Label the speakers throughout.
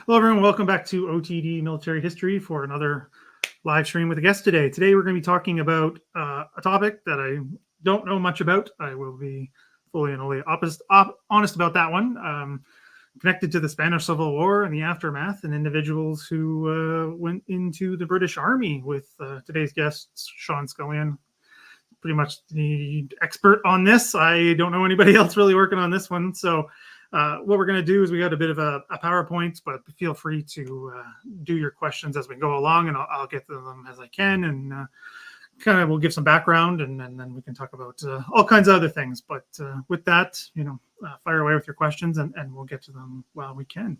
Speaker 1: Hello, everyone. Welcome back to OTD Military History for another live stream with a guest today. Today, we're going to be talking about a topic that I don't know much about. I will be fully and wholly honest about that one. Connected to the Spanish Civil War and the aftermath, and individuals who went into the British Army with today's guest, Séan Scullion. Pretty much the expert on this. I don't know anybody else really working on this one, so. What we're going to do is we got a bit of a PowerPoint, but feel free to do your questions as we go along, and I'll get to them as I can, and kind of we'll give some background, and then we can talk about all kinds of other things. But with that, fire away with your questions, and we'll get to them while we can.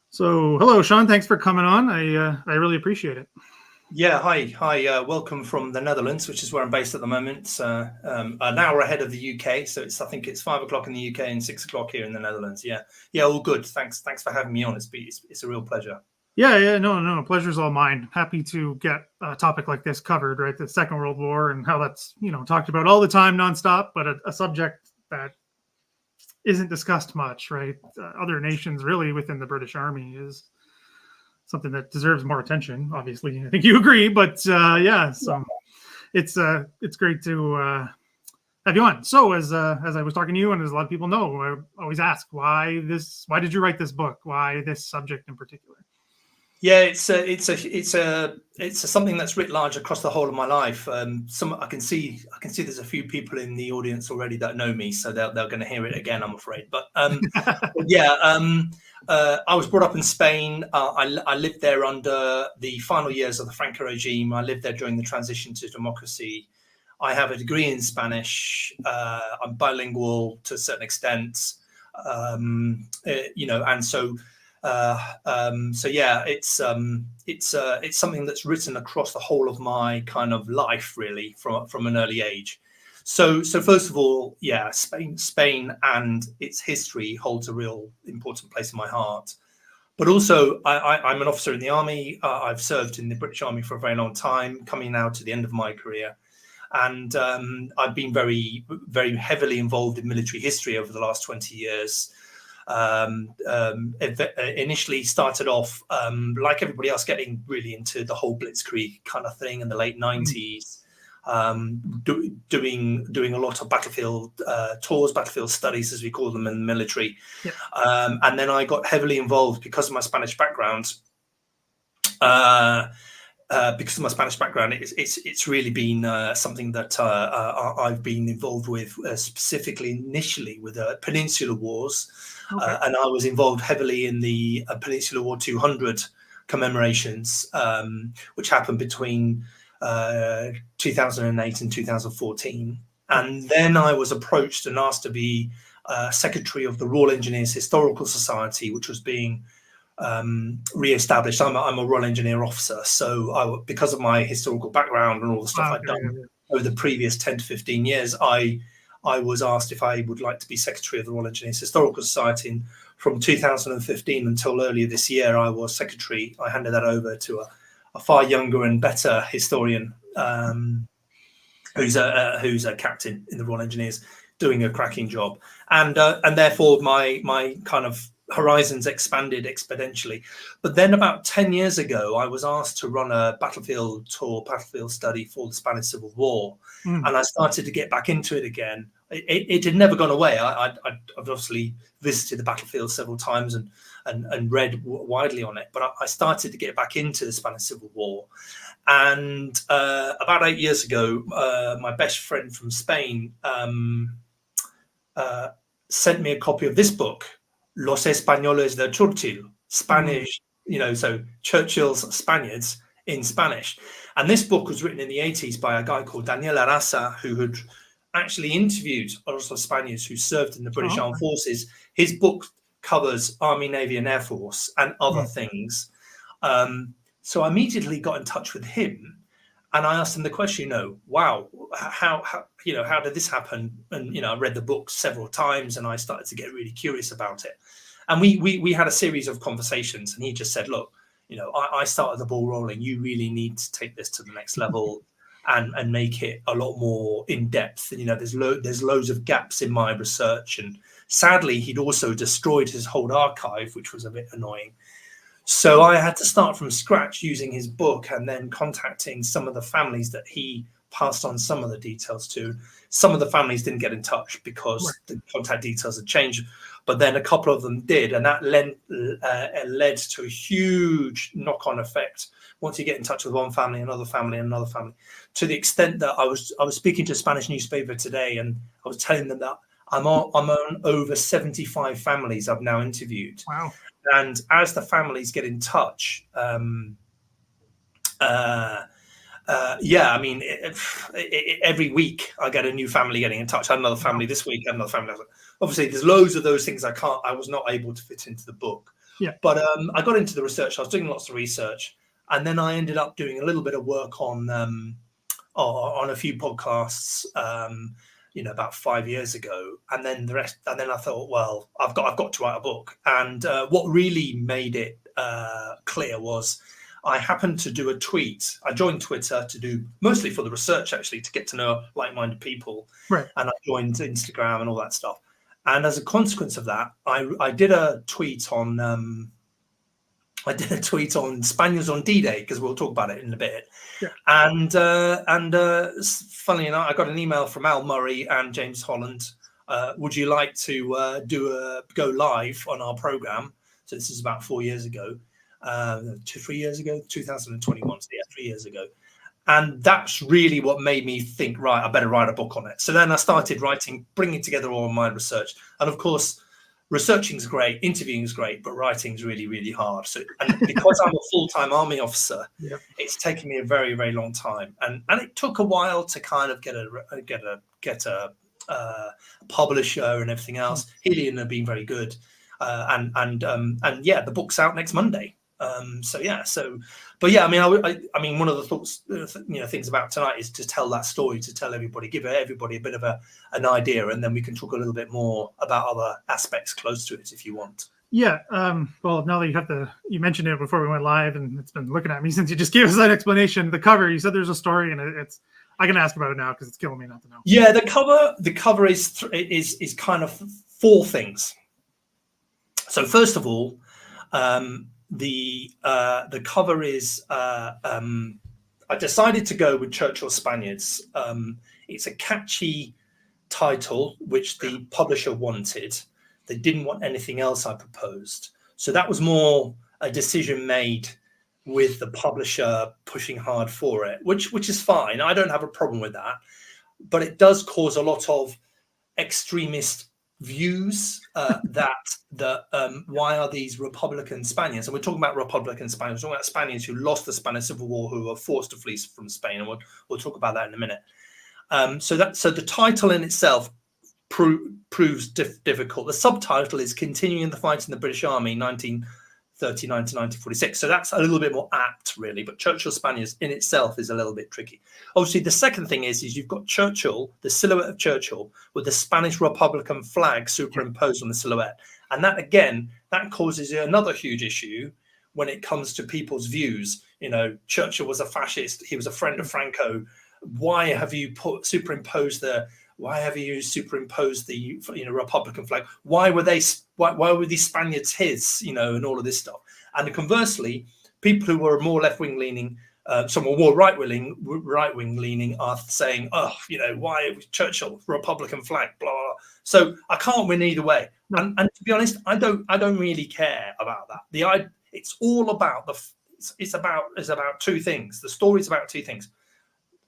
Speaker 1: So, hello, Séan. Thanks for coming on. I really appreciate it.
Speaker 2: Yeah, hi. Welcome from the Netherlands, which is where I'm based at the moment. An hour ahead of the UK, so I think it's 5 o'clock in the UK and 6 o'clock here in the Netherlands. Yeah, all good. Thanks for having me on. It's a real pleasure.
Speaker 1: Yeah, no, pleasure's all mine. Happy to get a topic like this covered, right? The Second World War and how that's talked about all the time, nonstop, but a subject that isn't discussed much, right? Other nations, really, within the British Army is something that deserves more attention. Obviously, I think you agree, but so it's great to have you on. So as I was talking to you, and as a lot of people know, I always ask why did you write this book? Why this subject in particular?
Speaker 2: Yeah, it's something that's writ large across the whole of my life. I can see there's a few people in the audience already that know me, so they're going to hear it again, I'm afraid. But I was brought up in Spain. I lived there under the final years of the Franco regime. I lived there during the transition to democracy. I have a degree in Spanish. I'm bilingual to a certain extent, and so. It's something that's written across the whole of my kind of life, really, from an early age. So first of all, Spain and its history holds a real important place in my heart. But also, I'm an officer in the army. I've served in the British Army for a very long time, coming now to the end of my career. And I've been very, very heavily involved in military history over the last 20 years. Initially started off like everybody else, getting really into the whole blitzkrieg kind of thing in the late 90s, doing a lot of battlefield tours, battlefield studies, as we call them in the military. Yeah. And then I got heavily involved because of my Spanish background. It's really been something that I've been involved with, specifically initially with the Peninsular Wars. Okay. And I was involved heavily in the Peninsular War 200 commemorations, which happened between 2008 and 2014. And then I was approached and asked to be secretary of the Royal Engineers Historical Society, which was being re-established. I'm a Royal Engineer officer, so because of my historical background and all the stuff I've done over the previous 10 to 15 years, I was asked if I would like to be secretary of the Royal Engineers Historical Society. And from 2015 until earlier this year, I was secretary. I handed that over to a far younger and better historian, who's a captain in the Royal Engineers, doing a cracking job. And therefore my kind of horizons expanded exponentially. But then about 10 years ago, I was asked to run a battlefield study for the Spanish Civil War. And I started to get back into it again. It had never gone away. I've obviously visited the battlefield several times and read widely on it, but I started to get back into the Spanish Civil War. And about 8 years ago, my best friend from Spain sent me a copy of this book, Los Españoles de Churchill, Spanish, so Churchill's Spaniards in Spanish. And this book was written in the 80s by a guy called Daniel Arasa, who had actually interviewed a lot of Spaniards who served in the British Armed Forces. His book covers Army, Navy and Air Force and other things. So I immediately got in touch with him and I asked him the question, how did this happen? And, I read the book several times and I started to get really curious about it. And we had a series of conversations and he just said, look, I started the ball rolling. You really need to take this to the next level. and make it a lot more in depth. And, there's loads of gaps in my research. And sadly, he'd also destroyed his whole archive, which was a bit annoying. So I had to start from scratch using his book and then contacting some of the families that he passed on some of the details to. Some of the families didn't get in touch because the contact details had changed, but then a couple of them did, and that led to a huge knock-on effect. Once you get in touch with one family, another family, to the extent that I was speaking to a Spanish newspaper today, and I was telling them that I'm on over 75 families I've now interviewed.
Speaker 1: Wow.
Speaker 2: And as the families get in touch, every week I get a new family getting in touch. I had another family this week, another family. Obviously, there's loads of those things I was not able to fit into the book.
Speaker 1: Yeah.
Speaker 2: But I got into the research. I was doing lots of research, and then I ended up doing a little bit of work on a few podcasts. About 5 years ago, and then the rest. And then I thought, well, I've got to write a book. And what really made it clear was I happened to do a tweet. I joined Twitter to do mostly for the research, actually, to get to know like-minded people.
Speaker 1: Right. And
Speaker 2: I joined Instagram and all that stuff. And as a consequence of that, I did a tweet on Spaniards on D-Day, because we'll talk about it in a bit.
Speaker 1: Yeah.
Speaker 2: And funnily enough, I got an email from Al Murray and James Holland. Would you like to go live on our program? So this is about 4 years ago, 3 years ago, 2021. So yeah, 3 years ago. And that's really what made me think, right, I better write a book on it. So then I started writing, bringing together all my research. And of course, researching's great, interviewing's great, but writing's really, really hard. So, and because I'm a full-time army officer, it's taken me a very, very long time, and it took a while to kind of get a publisher and everything else. Helion have been very good, and the book's out next Monday. I mean, one of the thoughts, things about tonight is to tell that story, to tell everybody, give everybody a bit of an idea, and then we can talk a little bit more about other aspects close to it if you want.
Speaker 1: Yeah. Well, now that you mentioned it before we went live, and it's been looking at me since you just gave us that explanation. The cover, you said there's a story, and I can ask about it now because it's killing me not to know.
Speaker 2: Yeah, the cover is kind of four things. So first of all, the cover is I decided to go with Churchill Spaniards. It's a catchy title which the publisher wanted. They didn't want anything else I proposed, so that was more a decision made with the publisher pushing hard for it, which is fine. I don't have a problem with that, but it does cause a lot of extremist views why are these Republican Spaniards, and we're talking about Republican Spaniards, we're talking about Spaniards who lost the Spanish Civil War, who were forced to flee from Spain, and we'll talk about that in a minute. So the title in itself proves difficult. The subtitle is Continuing the Fight in the British Army 1939 to 1946, so that's a little bit more apt, really, but Churchill Spaniards in itself is a little bit tricky. Obviously, the second thing is you've got Churchill, the silhouette of Churchill, with the Spanish Republican flag superimposed on the silhouette, and that causes another huge issue when it comes to people's views. Churchill was a fascist, he was a friend of Franco. Why have you superimposed the Republican flag? Why were these Spaniards his, and all of this stuff? And conversely, people who were more left-wing leaning, some were more right-wing leaning, are saying, why Churchill, Republican flag, blah, blah, blah. So I can't win either way. And to be honest, I don't really care about that. It's all about it's about two things. The story's about two things.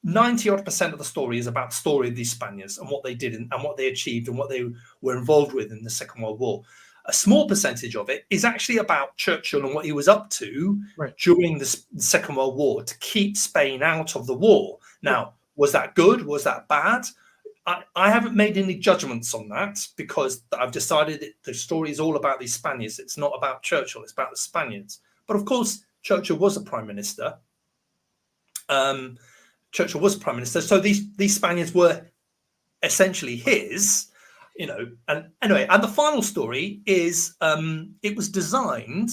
Speaker 2: 90% of the story is about the story of these Spaniards and what they did and what they achieved and what they were involved with in the Second World War. A small percentage of it is actually about Churchill and what he was up to during the Second World War to keep Spain out of the war. Now, was that good? Was that bad? I haven't made any judgments on that because I've decided that the story is all about these Spaniards. It's not about Churchill. It's about the Spaniards. But of course, Churchill was a prime minister. So these Spaniards were essentially his, and anyway, and the final story is it was designed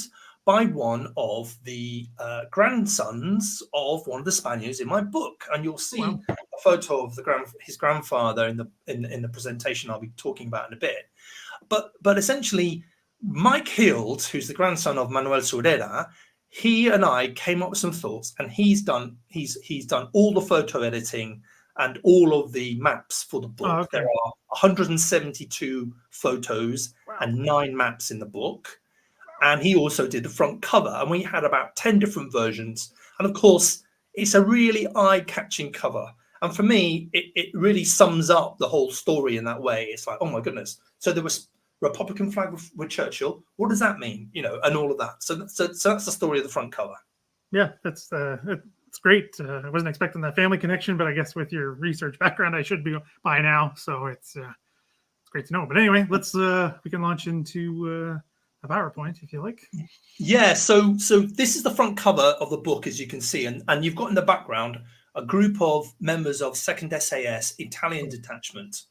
Speaker 2: by one of the grandsons of one of the Spaniards in my book, and you'll see a photo of his grandfather in the presentation I'll be talking about in a bit. But essentially, Mike Hild, who's the grandson of Manuel Sordera, he and I came up with some thoughts, and he's done all the photo editing and all of the maps for the book.
Speaker 1: Oh, okay.
Speaker 2: There are 172 photos and 9 maps in the book. And he also did the front cover, and we had about 10 different versions. And of course, it's a really eye-catching cover. And for me, it really sums up the whole story in that way. It's like, oh my goodness. So there was Republican flag with Churchill. What does that mean? You know, and all of that. So that's the story of the front cover.
Speaker 1: Yeah, it's great. I wasn't expecting that family connection, but I guess with your research background, I should be by now. So it's great to know. But anyway, let's we can launch into a PowerPoint if you like.
Speaker 2: Yeah. So this is the front cover of the book, as you can see, and you've got in the background a group of members of 2nd SAS Italian detachment.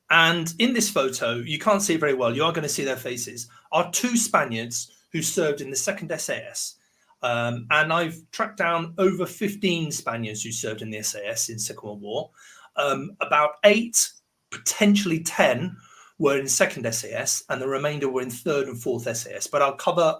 Speaker 2: And in this photo, you can't see it very well, you are going to see their faces, are 2 Spaniards who served in the 2nd SAS. And I've tracked down over 15 Spaniards who served in the SAS in Second World War. About 8, potentially 10, were in 2nd SAS, and the remainder were in 3rd and 4th SAS. But I'll cover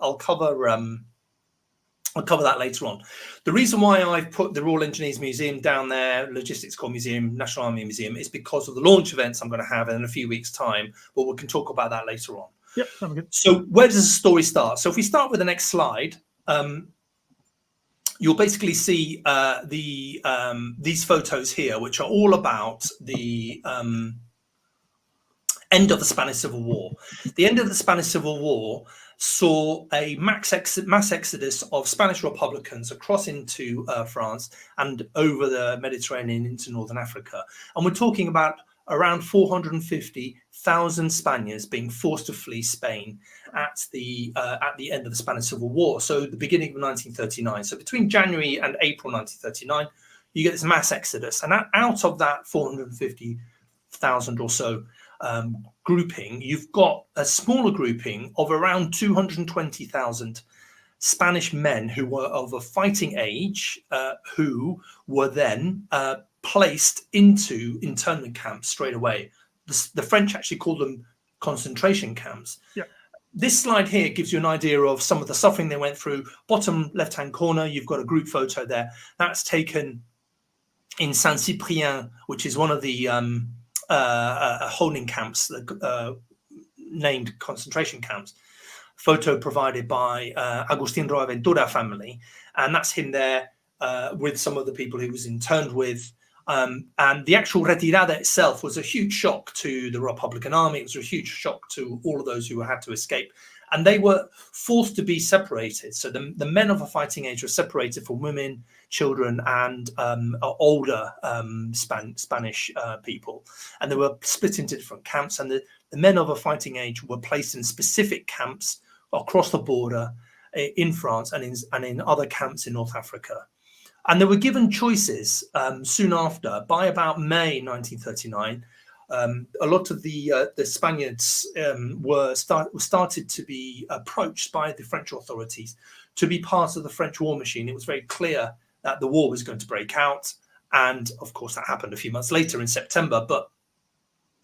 Speaker 2: that later on. The reason why I've put the Royal Engineers Museum down there, Logistics Corps Museum, National Army Museum, is because of the launch events I'm going to have in a few weeks' time, but we can talk about that later on.
Speaker 1: Yep, sounds good.
Speaker 2: So where does the story start? So if we start with the next slide, you'll basically see these photos here, which are all about the end of the Spanish Civil War. The end of the Spanish Civil War saw a mass exodus of Spanish Republicans across into France and over the Mediterranean into Northern Africa. And we're talking about around 450,000 Spaniards being forced to flee Spain at the end of the Spanish Civil War. So the beginning of 1939. So between January and April 1939, you get this mass exodus. And out of that 450,000 or so grouping, you've got a smaller grouping of around 220,000 Spanish men who were of a fighting age, who were then placed into internment camps straight away. The French actually called them concentration camps. Yeah. This slide here gives you an idea of some of the suffering they went through. Bottom left-hand corner, you've got a group photo there. That's taken in Saint-Cyprien, which is one of the holding camps, named concentration camps. Photo provided by Agustin Roaventura family, and that's him there with some of the people he was interned with. And the actual retirada itself was a huge shock to the Republican Army. It was a huge shock to all of those who had to escape. And they were forced to be separated. So the men of a fighting age were separated from women, children, and older Spanish people. And they were split into different camps. And the men of a fighting age were placed in specific camps across the border in France and in other camps in North Africa. And they were given choices soon after. By about May 1939, a lot of the Spaniards started to be approached by the French authorities to be part of the French war machine. It was very clear that the war was going to break out. And of course, that happened a few months later in September. But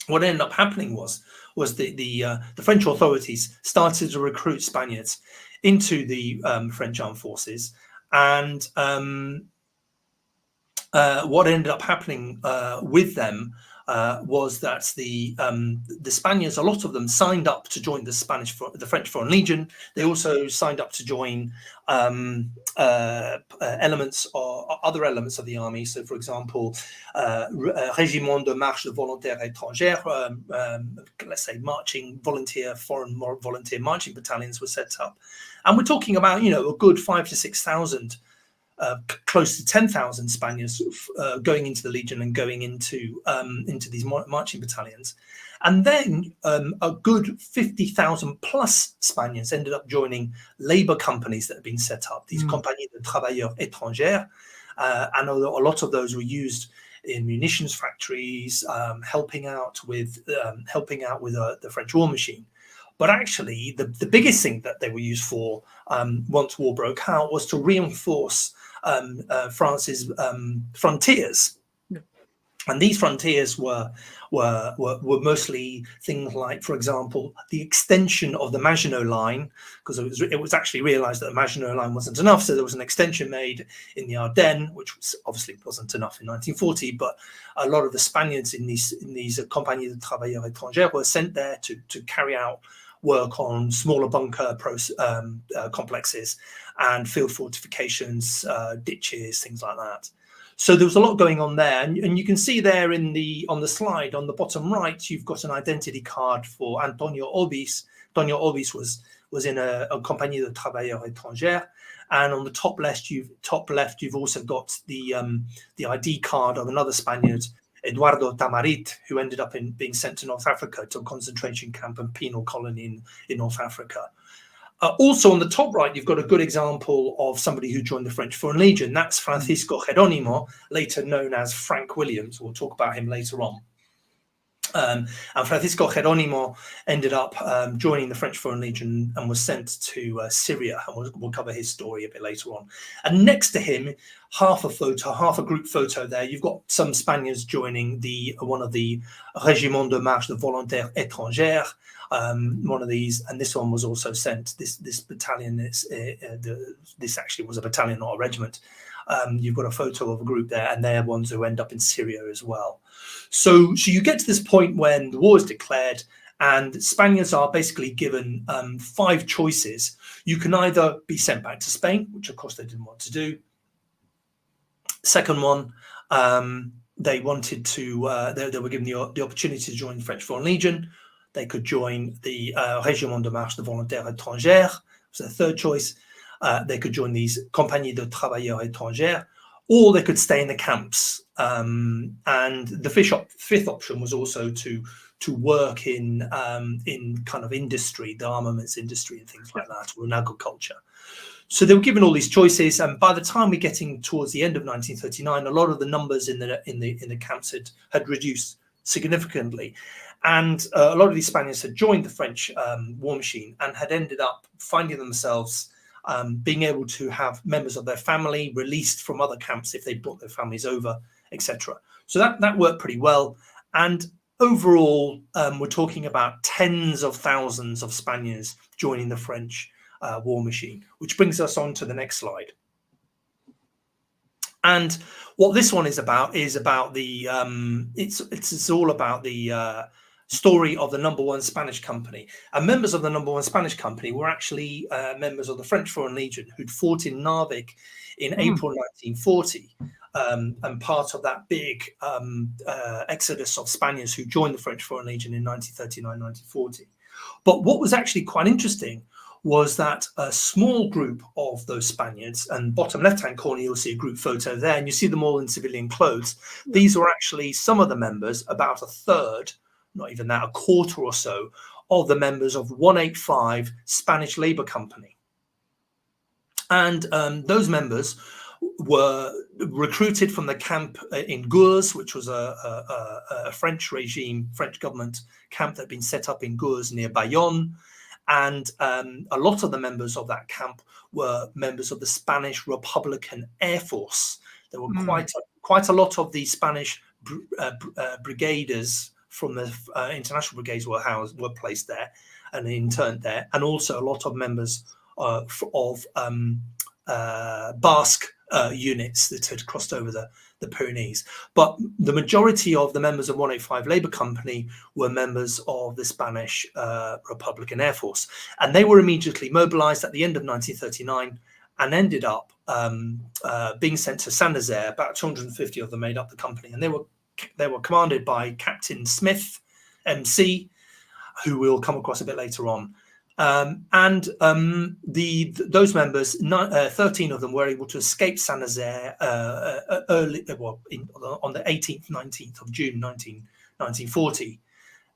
Speaker 2: what ended up happening was the French authorities started to recruit Spaniards into the French armed forces. And what ended up happening with them was that the Spaniards, a lot of them, signed up to join the French Foreign Legion. They also signed up to join elements or other elements of the army. So, for example, Régiment de Marche de Volontaires Étrangers, let's say foreign volunteer marching battalions were set up. And we're talking about, a good 5,000 to 6,000. Close to 10,000 Spaniards going into the Legion and going into these marching battalions. And then a good 50,000 plus Spaniards ended up joining labour companies that had been set up, these Compagnies de Travailleurs Étrangers. And a lot of those were used in munitions factories, helping out with the French war machine. But actually, the biggest thing that they were used for once war broke out was to reinforce France's frontiers.
Speaker 1: Yeah.
Speaker 2: And these frontiers were mostly things like, for example, the extension of the Maginot Line, because it was actually realised that the Maginot Line wasn't enough, so there was an extension made in the Ardennes, which obviously wasn't enough in 1940. But a lot of the Spaniards in these Compagnies de Travailleurs Étrangers were sent there to carry out work on smaller bunker complexes and field fortifications, ditches, things like that. So there was a lot going on there, and you can see there on the slide on the bottom right, you've got an identity card for Antonio Obis. Antonio Obis was in a Compagnie de Travailleurs Étrangers, and on the top left you've also got the ID card of another Spaniard, Eduardo Tamarit, who ended up being sent to North Africa, to a concentration camp and penal colony in North Africa. Also on the top right, you've got a good example of somebody who joined the French Foreign Legion. That's Francisco Geronimo, later known as Frank Williams. We'll talk about him later on. And Francisco Geronimo ended up joining the French Foreign Legion and was sent to Syria. And we'll cover his story a bit later on. And next to him, half a group photo there, you've got some Spaniards joining one of the Régiment de Marche de Volontaires Étrangers. One of these, and this one was also sent. This battalion, this actually was a battalion, not a regiment. You've got a photo of a group there, and they're ones who end up in Syria as well. So you get to this point when the war is declared, and Spaniards are basically given 5 choices. You can either be sent back to Spain, which of course they didn't want to do. Second one, they wanted to. They were given the opportunity to join the French Foreign Legion. They could join the Régiment de Marche de Volontaires Étrangers. Was their third choice. They could join these Compagnies de Travailleurs Étrangers, or they could stay in the camps. And the fifth option was also to work in kind of industry, the armaments industry and things like that, or in agriculture. So they were given all these choices, and by the time we're getting towards the end of 1939, a lot of the numbers in the camps had reduced significantly. And a lot of these Spaniards had joined the French war machine and had ended up finding themselves being able to have members of their family released from other camps if they brought their families over, etc. So that worked pretty well. And overall, we're talking about tens of thousands of Spaniards joining the French war machine, which brings us on to the next slide. And what this one is about the it's all about the story of the No. 1 Spanish Company. And members of the No. 1 Spanish Company were actually members of the French Foreign Legion who'd fought in Narvik in April 1940, and part of that big exodus of Spaniards who joined the French Foreign Legion in 1939-1940. But what was actually quite interesting was that a small group of those Spaniards, and bottom left-hand corner, you'll see a group photo there, and you see them all in civilian clothes. These were actually some of the members, about a third, not even that, a quarter or so, of the members of 185 Spanish Labour Company. And those members were recruited from the camp in Gurs, which was a French government camp that had been set up in Gurs near Bayonne. And a lot of the members of that camp were members of the Spanish Republican Air Force. There were quite a lot of the Spanish brigaders from the international brigades were placed there and interned there, and also a lot of members of Basque units that had crossed over the Pyrenees. But the majority of the members of 185 Labour Company were members of the Spanish Republican Air Force, and they were immediately mobilised at the end of 1939 and ended up being sent to Saint-Nazaire. About 250 of them made up the company, and they were commanded by Captain Smith, MC, who we'll come across a bit later on. Those members, 13 of them were able to escape Saint-Nazaire on the 18th, 19th of June 1940.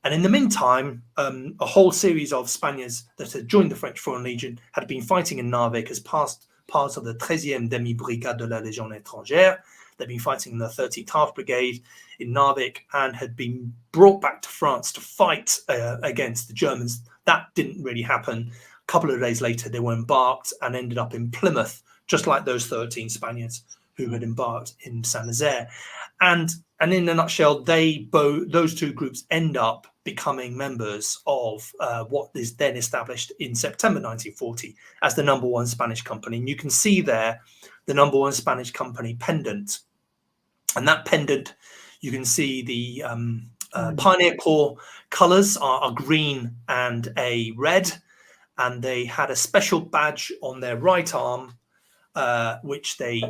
Speaker 2: And in the meantime, a whole series of Spaniards that had joined the French Foreign Legion had been fighting in Narvik as part of the 13e Demi-Brigade de la Légion Étrangère. They'd been fighting in the 13th Half Brigade in Narvik and had been brought back to France to fight against the Germans that didn't really happen. A couple of days later, they were embarked and ended up in Plymouth, just like those 13 Spaniards who had embarked in Saint-Nazaire. And in a nutshell, those two groups end up becoming members of what is then established in September 1940 as the No. 1 Spanish Company. And you can see there the No. 1 Spanish Company pendant. And that pendant, you can see the Pioneer Corps colours are green and a red. And they had a special badge on their right arm, which they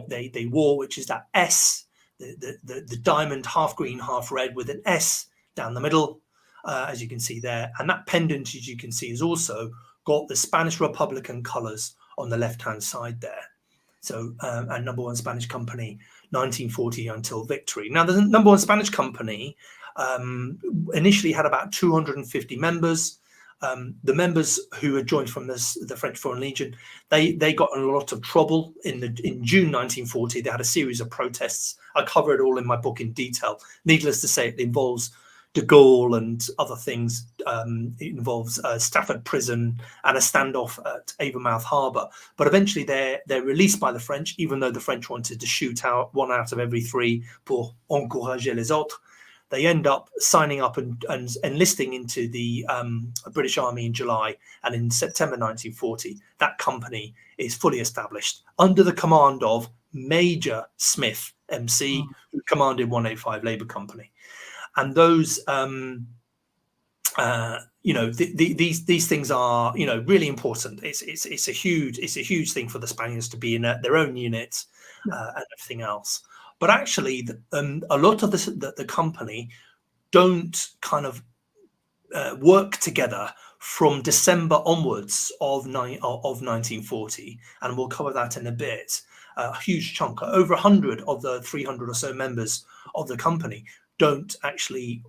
Speaker 2: wore, which is that S, the diamond, half green, half red, with an S down the middle, as you can see there. And that pendant, as you can see, has also got the Spanish Republican colours on the left-hand side there. So, and No. 1 Spanish Company, 1940 until victory. Now, the No. 1 Spanish Company initially had about 250 members. The members who had joined from the French Foreign Legion, they got in a lot of trouble in June 1940. They had a series of protests. I cover it all in my book in detail. Needless to say, it involves de Gaulle and other things. It involves Stafford Prison and a standoff at Avonmouth Harbour. But eventually they're released by the French, even though the French wanted to shoot out one out of every three pour encourager les autres. They end up signing up and enlisting into the British Army in July. And in September 1940, that company is fully established under the command of Major Smith, MC, who commanded 185 Labour Company. And those, these things are, really important. It's a huge thing for the Spaniards to be in their own units and everything else. But actually, a lot of the company don't kind of work together from December onwards of 1940, and we'll cover that in a bit. A huge chunk, over 100 of the 300 or so members of the company don't actually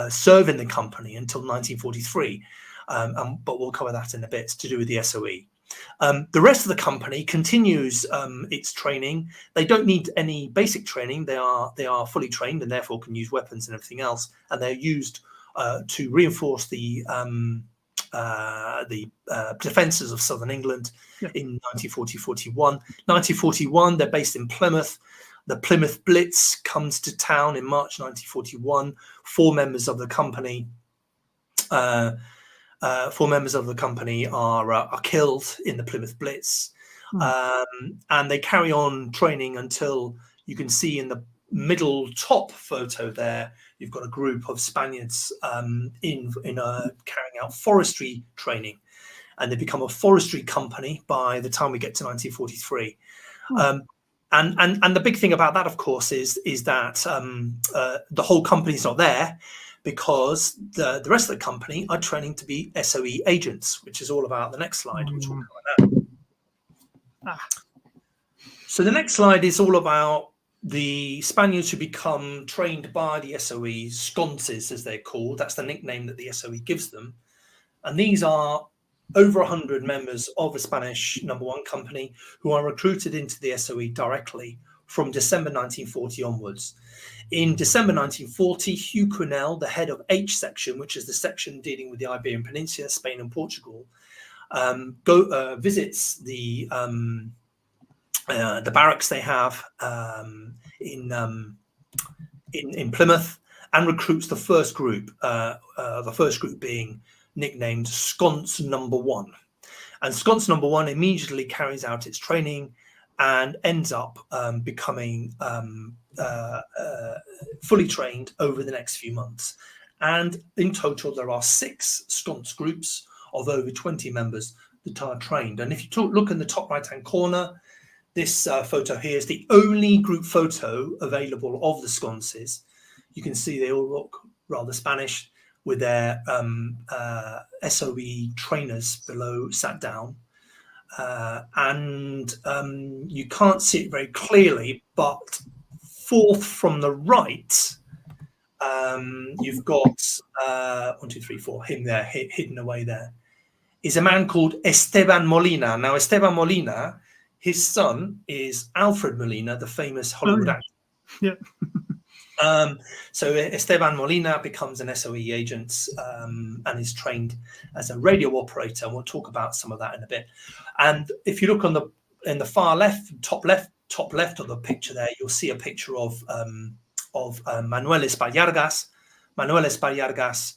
Speaker 2: serve in the company until 1943, but we'll cover that in a bit to do with the SOE. The rest of the company continues its training. They don't need any basic training. They are fully trained and therefore can use weapons and everything else. And they're used to reinforce the defences of southern England in 1940-41. 1941, they're based in Plymouth. The Plymouth Blitz comes to town in March 1941. Four members of the company are killed in the Plymouth Blitz. And they carry on training until you can see in the middle top photo there, you've got a group of Spaniards carrying out forestry training. And they become a forestry company by the time we get to 1943. And the big thing about that, of course, is that the whole company's not there, because the rest of the company are training to be SOE agents, which is all about the next slide, which we'll cover now. So the next slide is all about the Spaniards who become trained by the SOE, sconces as they're called. That's the nickname that the SOE gives them. And these are over 100 members of the Spanish No. 1 Company who are recruited into the SOE directly from December 1940 onwards. In December 1940, Hugh Quinnell, the head of H section, which is the section dealing with the Iberian Peninsula, Spain and Portugal, visits the barracks they have in Plymouth and recruits the first group. The first group being nicknamed Sconce No. 1, and Sconce No. 1 immediately carries out its training and ends up becoming fully trained over the next few months. And in total, there are 6 sconce groups of over 20 members that are trained. And if you look in the top right-hand corner, this photo here is the only group photo available of the sconces. You can see they all look rather Spanish, with their SOE trainers below sat down. And you can't see it very clearly, but fourth from the right, you've got 1, 2, 3, 4, him there, hidden away there, is a man called Esteban Molina. Now, Esteban Molina, his son is Alfred Molina, the famous Hollywood actor.
Speaker 1: Yeah.
Speaker 2: So Esteban Molina becomes an SOE agent and is trained as a radio operator, and we'll talk about some of that in a bit. And if you look in the far left, top left of the picture there, you'll see a picture of Manuel Espallargas. Manuel Espallargas,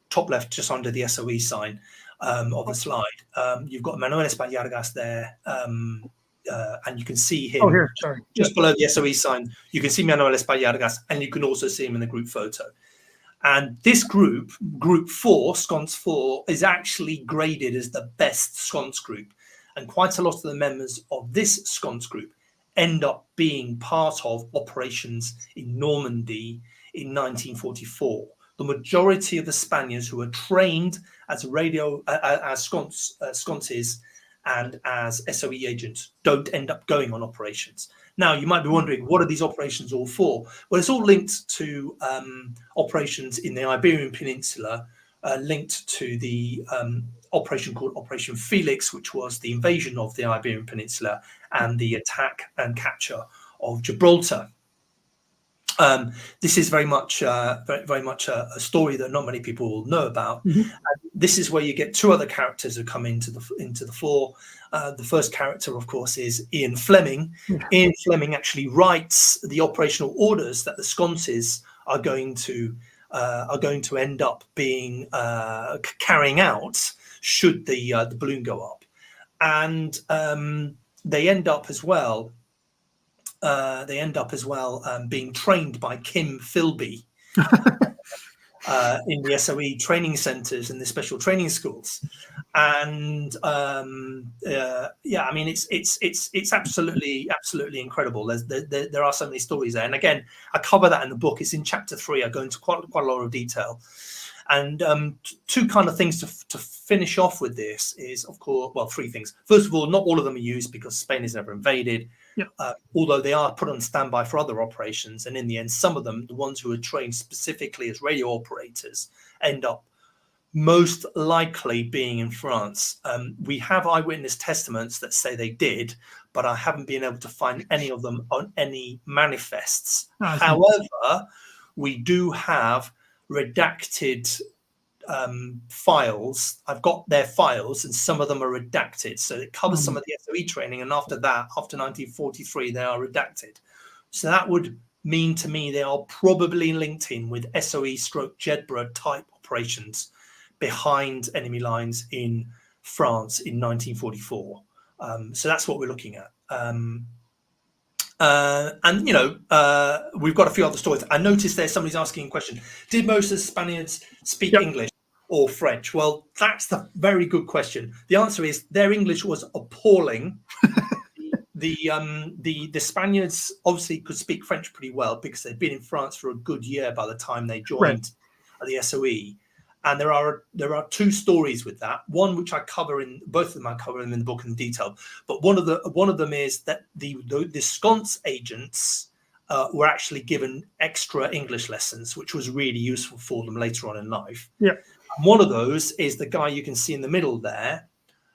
Speaker 2: top left, just under the SOE sign of the slide. You've got Manuel Espallargas there. And you can see him just below the SOE sign. You can see Manuel Espallargas, and you can also see him in the group photo. And this group 4, sconce 4, is actually graded as the best sconce group. And quite a lot of the members of this sconce group end up being part of operations in Normandy in 1944. The majority of the Spaniards who were trained as sconces and as SOE agents don't end up going on operations. Now, you might be wondering, what are these operations all for? Well, it's all linked to operations in the Iberian Peninsula, linked to the operation called Operation Felix, which was the invasion of the Iberian Peninsula and the attack and capture of Gibraltar. This is very much a story that not many people will know about.
Speaker 1: Mm-hmm.
Speaker 2: And this is where you get 2 other characters who come into the fore. The first character, of course, is Iain Fleming. Yeah. Iain Fleming actually writes the operational orders that the sconces are going to end up being carrying out should the balloon go up, and they end up as well. Being trained by Kim Philby in the SOE training centres and the special training schools, and I mean it's absolutely incredible. There are so many stories there, and again, I cover that in the book. It's in chapter 3. I go into quite a lot of detail. And 2 kind of things to finish off with this is, of course, well, 3 things. First of all, not all of them are used because Spain is never invaded, although they are put on standby for other operations. And in the end, some of them, the ones who are trained specifically as radio operators, end up most likely being in France. We have eyewitness testaments that say they did, but I haven't been able to find any of them on any manifests. However, we do have redacted files. I've got their files, and some of them are redacted, so it covers some of the SOE training, and after 1943 they are redacted. So that would mean to me they are probably linked in with SOE/Jedburgh type operations behind enemy lines in France in 1944. So that's what we're looking at. And we've got a few other stories. I noticed there somebody's asking a question: did most of the Spaniards speak English or French? Well, that's the very good question. The answer is their English was appalling. The Spaniards obviously could speak French pretty well because they'd been in France for a good year by the time they joined the SOE. And there are 2 stories with that. One which I cover in both of them. I cover them in the book in detail. But one of them is that the sconce agents were actually given extra English lessons, which was really useful for them later on in life. Yeah. And one of those is the guy you can see in the middle there,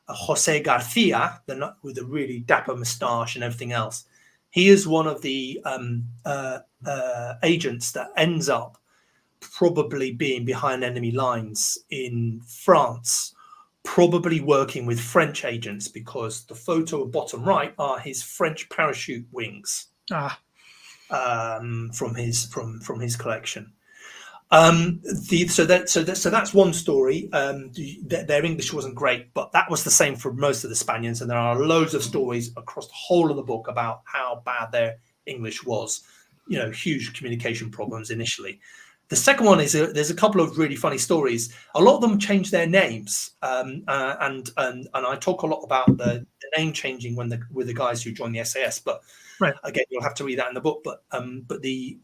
Speaker 2: Jose Garcia, with a really dapper moustache and everything else. He is one of the agents that ends up probably being behind enemy lines in France, probably working with French agents, because the photo bottom right are his French parachute wings from his collection. So that's one story. Their English wasn't great, but that was the same for most of the Spaniards, and there are loads of stories across the whole of the book about how bad their English was. Huge communication problems initially. The second one is there's a couple of really funny stories. A lot of them change their names, and I talk a lot about the name changing with the guys who joined the SAS. But again, you'll have to read that in the book. But the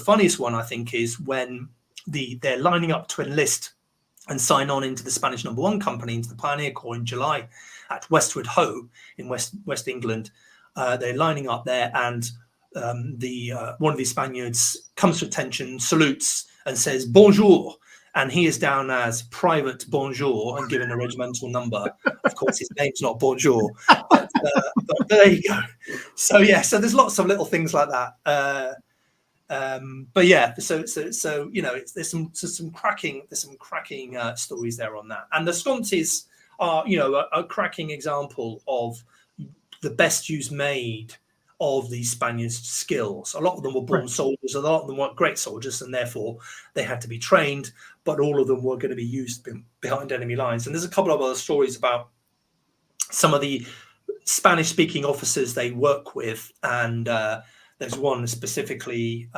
Speaker 2: funniest one, I think, is when they're lining up to enlist and sign on into the Spanish No. 1 Company, into the Pioneer Corps in July at Westward Ho in West England. They're lining up there, and one of the Spaniards comes to attention, salutes, and says bonjour, and he is down as Private Bonjour and given a regimental number. Of course, his name's not Bonjour, but there you go. So there's lots of little things like that. But yeah, so there's some cracking stories there on that, and the sconces are a cracking example of the best use made of these Spaniards' skills. A lot of them were born soldiers, a lot of them weren't great soldiers, and therefore they had to be trained, but all of them were going to be used behind enemy lines. And there's a couple of other stories about some of the Spanish-speaking officers they work with, and there's one specifically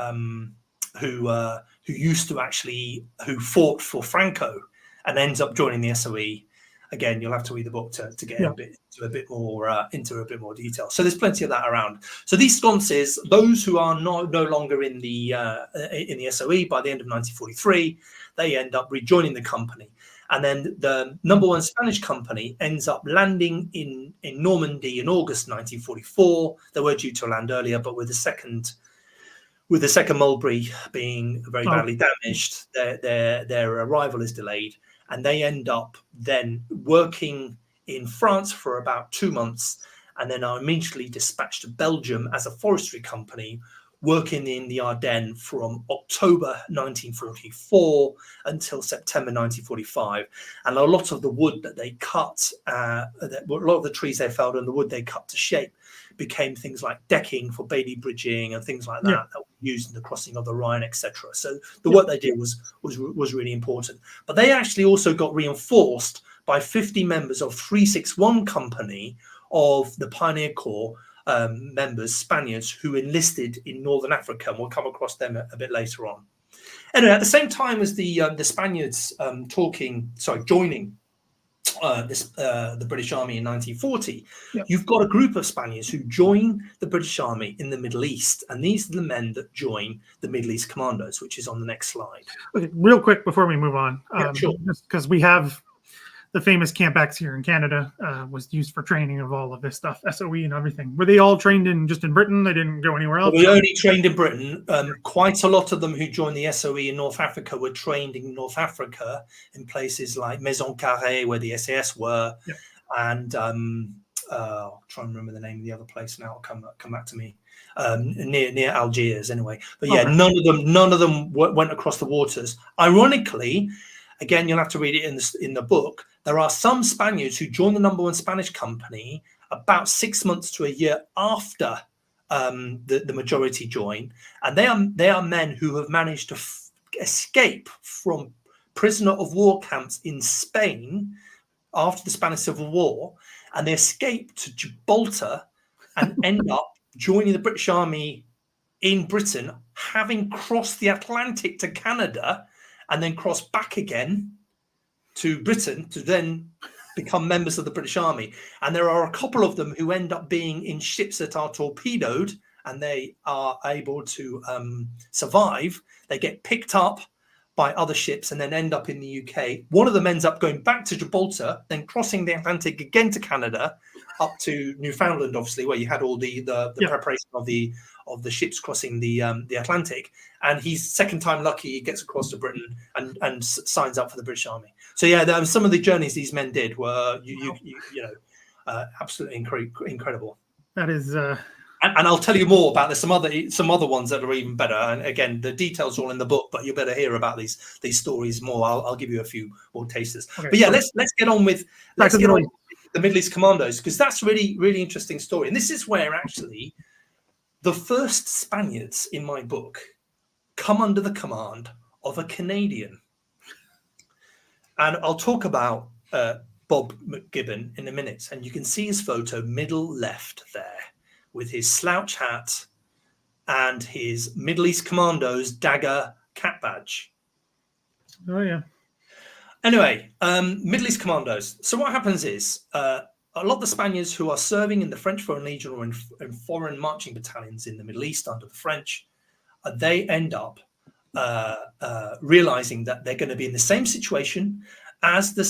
Speaker 2: who fought for Franco and ends up joining the SOE. Again, you'll have to read the book to get into a bit more detail. So there's plenty of that around. So these sconces, those who are no longer in the SOE by the end of 1943, they end up rejoining the company. And then the number one Spanish company ends up landing in Normandy in August 1944. They were due to land earlier, but with the second Mulberry being very badly damaged, their arrival is delayed. And they end up then working in France for about 2 months, and then are immediately dispatched to Belgium as a forestry company, working in the Ardennes from October 1944 until September 1945. And a lot of the wood that they cut, a lot of the trees they felled and the wood they cut to shape became things like decking for baby bridging and things like that that were used in the crossing of the Rhine, etc. So the work they did was really important. But they actually also got reinforced by 50 members of 361 Company of the Pioneer Corps members, Spaniards, who enlisted in Northern Africa, and we'll come across them a bit later on. Anyway, at the same time as the Spaniards joining the British Army in 1940, you've got a group of Spaniards who join the British Army in the Middle East, and these are the men that join the Middle East Commandos, which is on the next slide.
Speaker 1: Okay, real quick before we move on,
Speaker 2: sure.
Speaker 1: Just because we have the famous Camp X here in Canada, was used for training of all of this stuff, SOE and everything. Were they all trained just in Britain? They didn't go anywhere else?
Speaker 2: Well, we only trained in Britain. Quite a lot of them who joined the SOE in North Africa were trained in North Africa in places like Maison Carrée, where the SAS were, and I'll try and remember the name of the other place now. It'll come back to me. Near Algiers, anyway. But none of them went across the waters. Ironically, again, you'll have to read it in the book. There are some Spaniards who joined the number one Spanish company about 6 months to a year after the majority join, and they are men who have managed to escape from prisoner of war camps in Spain after the Spanish Civil War, and they escape to Gibraltar and end up joining the British Army in Britain, having crossed the Atlantic to Canada, and then cross back again to Britain to then become members of the British Army. And there are a couple of them who end up being in ships that are torpedoed, and they are able to survive. They get picked up by other ships and then end up in the UK. One of them ends up going back to Gibraltar, then crossing the Atlantic again to Canada, up to Newfoundland, obviously, where you had all the preparation of the ships crossing the Atlantic. And he's second time lucky, he gets across to Britain and signs up for the British Army. So yeah, some of the journeys these men did were absolutely incredible.
Speaker 1: That is.
Speaker 2: And I'll tell you more about there's some other ones that are even better. And again, the details are all in the book, but you better hear about these stories more. I'll give you a few more tasters. Okay, but yeah, let's get on with the Middle East Commandos, because that's really, really interesting story. And this is where actually the first Spaniards in my book come under the command of a Canadian. And I'll talk about Bob McGibbon in a minute. And you can see his photo middle left there, with his slouch hat and his Middle East Commandos dagger cat badge.
Speaker 1: Oh, yeah.
Speaker 2: Anyway, Middle East Commandos. So what happens is a lot of the Spaniards who are serving in the French Foreign Legion or in foreign marching battalions in the Middle East under the French, they end up realizing that they're going to be in the same situation as the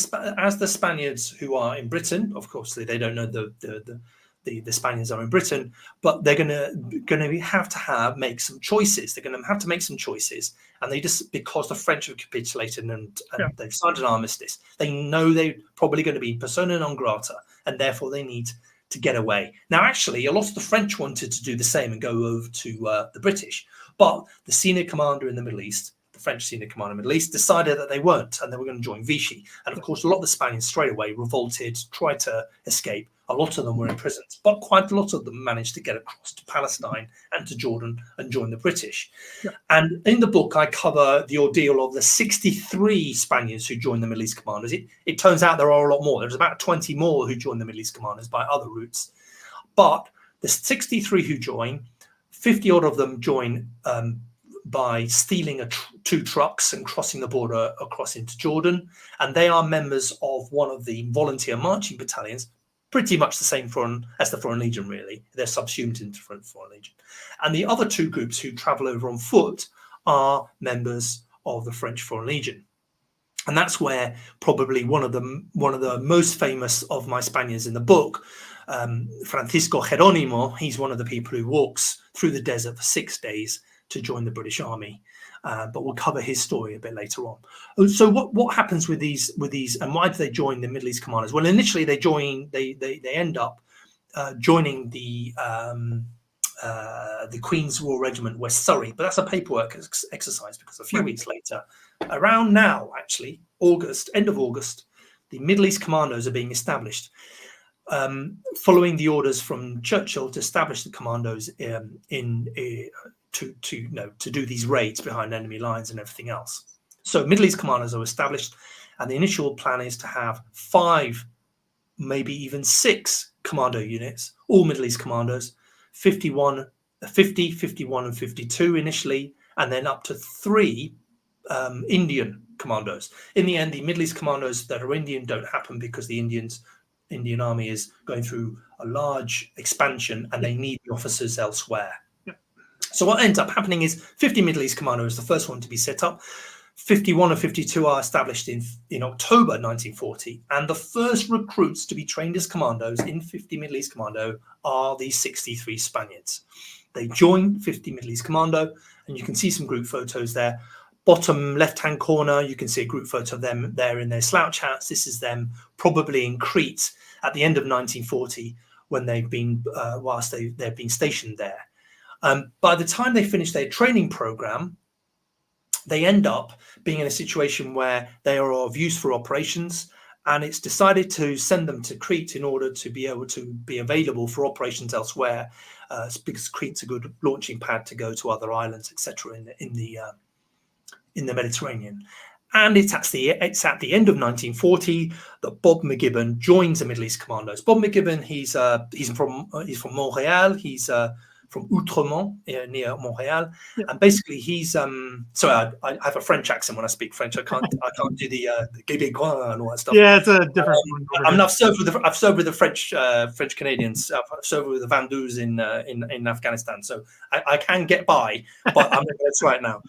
Speaker 2: Spaniards who are in Britain. Of course, they don't know the Spaniards are in Britain, but they're going to have to make some choices. They're going to have to make some choices, and they just, because the French have capitulated and they've signed an armistice, they know they're probably going to be persona non grata, and therefore they need to get away. Now, actually, a lot of the French wanted to do the same and go over to the British, but the senior commander in the Middle East, the French senior commander in the Middle East, decided that they weren't, and they were going to join Vichy. And of course, a lot of the Spaniards straight away revolted, tried to escape. A lot of them were imprisoned, but quite a lot of them managed to get across to Palestine and to Jordan and join the British.
Speaker 1: Yeah.
Speaker 2: And in the book, I cover the ordeal of the 63 Spaniards who joined the Middle East Commanders. It turns out there are a lot more. There's about 20 more who joined the Middle East Commanders by other routes. But the 63 who join, 50 odd of them join by stealing two trucks and crossing the border across into Jordan. And they are members of one of the volunteer marching battalions, pretty much the same as the Foreign Legion, really. They're subsumed into the Foreign Legion. And the other two groups who travel over on foot are members of the French Foreign Legion. And that's where probably one of the most famous of my Spaniards in the book, Francisco Jerónimo, he's one of the people who walks through the desert for 6 days to join the British Army. But we'll cover his story a bit later on. So what happens with these and why do they join the Middle East Commanders? Well, initially they end up joining the Queen's Royal Regiment, West Surrey, but that's a paperwork exercise because a few weeks later, around now actually, end of August, the Middle East Commandos are being established, following the orders from Churchill to establish the commandos to do these raids behind enemy lines and everything else. So Middle East Commandos are established, and the initial plan is to have 5, maybe even 6 commando units, all Middle East Commandos, 50, 51 and 52 initially, and then up to 3 Indian commandos. In the end, the Middle East Commandos that are Indian don't happen because the Indian army is going through a large expansion and they need the officers elsewhere. So what ends up happening is 50 Middle East Commando is the first one to be set up. 51 and 52 are established in October 1940. And the first recruits to be trained as commandos in 50 Middle East Commando are these 63 Spaniards. They join 50 Middle East Commando, and you can see some group photos there. Bottom left-hand corner, you can see a group photo of them there in their slouch hats. This is them probably in Crete at the end of 1940 when they've been, whilst they've been stationed there. By the time they finish their training program, they end up being in a situation where they are of use for operations, and it's decided to send them to Crete in order to be able to be available for operations elsewhere, because Crete's a good launching pad to go to other islands, etc. in the Mediterranean. And it's at the end of 1940 that Bob McGibbon joins the Middle East Commandos. Bob McGibbon, he's from Montreal. He's from Outremont, near Montreal, and basically he's sorry, I have a French accent when I speak French. I can't do the Québécois and all that stuff.
Speaker 1: Yeah, it's a different one.
Speaker 2: I mean, I've served with the French Canadians. I've served with the Vandus in Afghanistan, so I can get by, but I'm not going to try it now.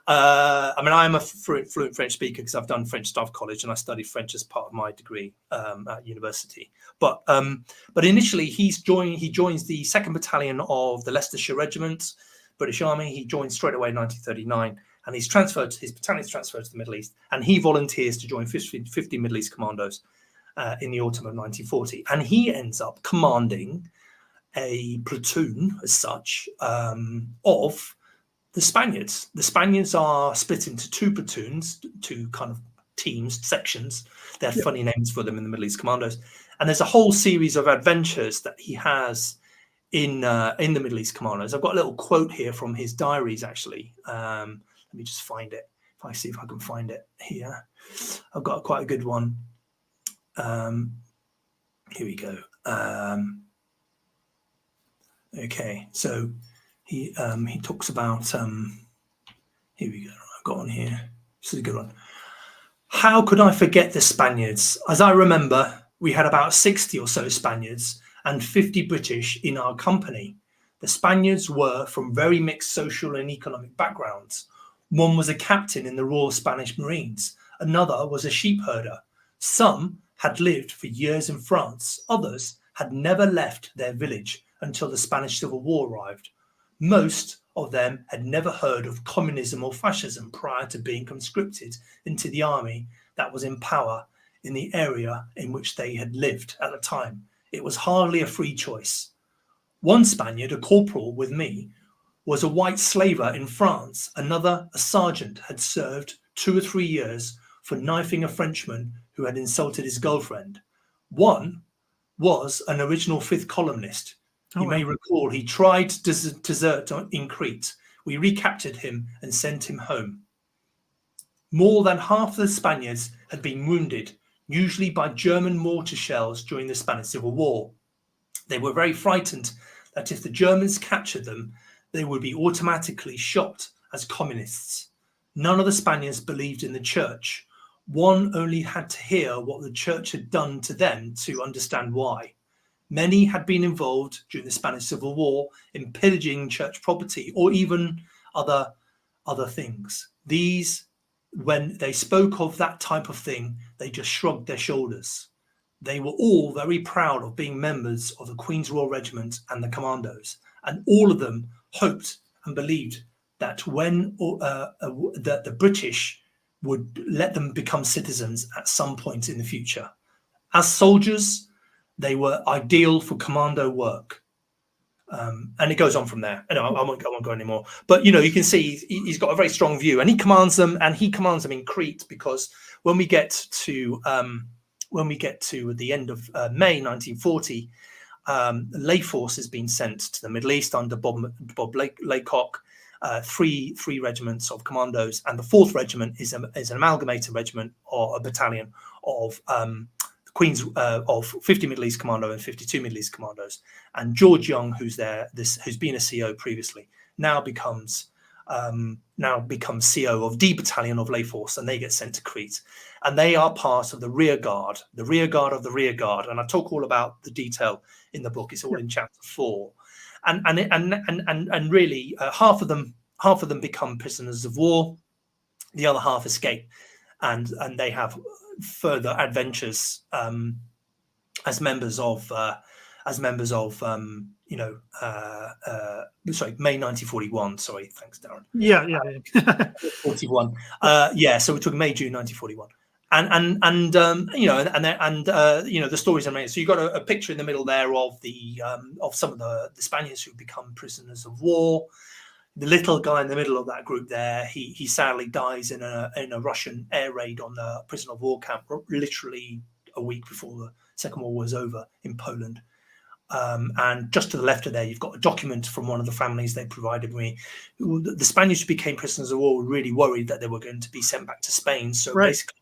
Speaker 2: I mean, I'm a fluent French speaker because I've done French Staff College and I studied French as part of my degree at university. But initially, he joins the 2nd Battalion of the Leicestershire Regiment, British Army. He joins straight away in 1939, and his battalion's transferred to the Middle East, and he volunteers to join 50 Middle East Commandos in the autumn of 1940, and he ends up commanding a platoon as such of the Spaniards. The Spaniards are split into 2 platoons, 2 kind of teams, sections. They had funny names for them in the Middle East Commandos. And there's a whole series of adventures that he has in the Middle East Commandos. I've got a little quote here from his diaries, actually. Let me just find it. If I see if I can find it here. I've got quite a good one. Here we go. Okay, so he talks about here we go. I've got one here. This is a good one. How could I forget the Spaniards? As I remember, we had about 60 or so Spaniards and 50 British in our company. The Spaniards were from very mixed social and economic backgrounds. One was a captain in the Royal Spanish Marines. Another was a sheep herder. Some had lived for years in France. Others had never left their village until the Spanish Civil War arrived. Most of them had never heard of communism or fascism prior to being conscripted into the army that was in power in the area in which they had lived at the time. It was hardly a free choice. One Spaniard, a corporal with me, was a white slaver in France. Another, a sergeant, had served 2 or 3 years for knifing a Frenchman who had insulted his girlfriend. One was an original fifth columnist. You may recall he tried to desert in Crete. We recaptured him and sent him home. More than half the Spaniards had been wounded, usually by German mortar shells during the Spanish Civil War. They were very frightened that if the Germans captured them, they would be automatically shot as communists. None of the Spaniards believed in the church. One only had to hear what the church had done to them to understand why. Many had been involved during the Spanish Civil War in pillaging church property or even other things. These, when they spoke of that type of thing, they just shrugged their shoulders. They were all very proud of being members of the Queen's Royal Regiment and the Commandos, and all of them hoped and believed that that the British would let them become citizens at some point in the future. As soldiers, they were ideal for commando work. And it goes on from there. I won't go anymore. But, you can see he's got a very strong view, and he commands them in Crete, because when we get to the end of May 1940, lay force has been sent to the Middle East under Bob Laycock, three regiments of commandos, and the 4th regiment is an amalgamated regiment or a battalion of Queen's of 50 Middle East Commando and 52 Middle East Commandos. And George Young, who's who's been a CO previously, now becomes CO of D Battalion of Lay Force, and they get sent to Crete, and they are part of the rear guard of the rear guard. And I talk all about the detail in the book. It's all in chapter 4, and really half of them become prisoners of war, the other half escape, and they have further adventures as members of May 1941. Sorry, thanks, Darren.
Speaker 1: Yeah.
Speaker 2: 41. So we took May, June 1941, the stories are made. So you've got a picture in the middle there of of some of the Spaniards who become prisoners of war. The little guy in the middle of that group there, he sadly dies in a Russian air raid on the prisoner of war camp, literally a week before the Second World War was over in Poland. And just to the left of there, you've got a document from one of the families they provided me. The Spaniards who became prisoners of war were really worried that they were going to be sent back to Spain. So basically,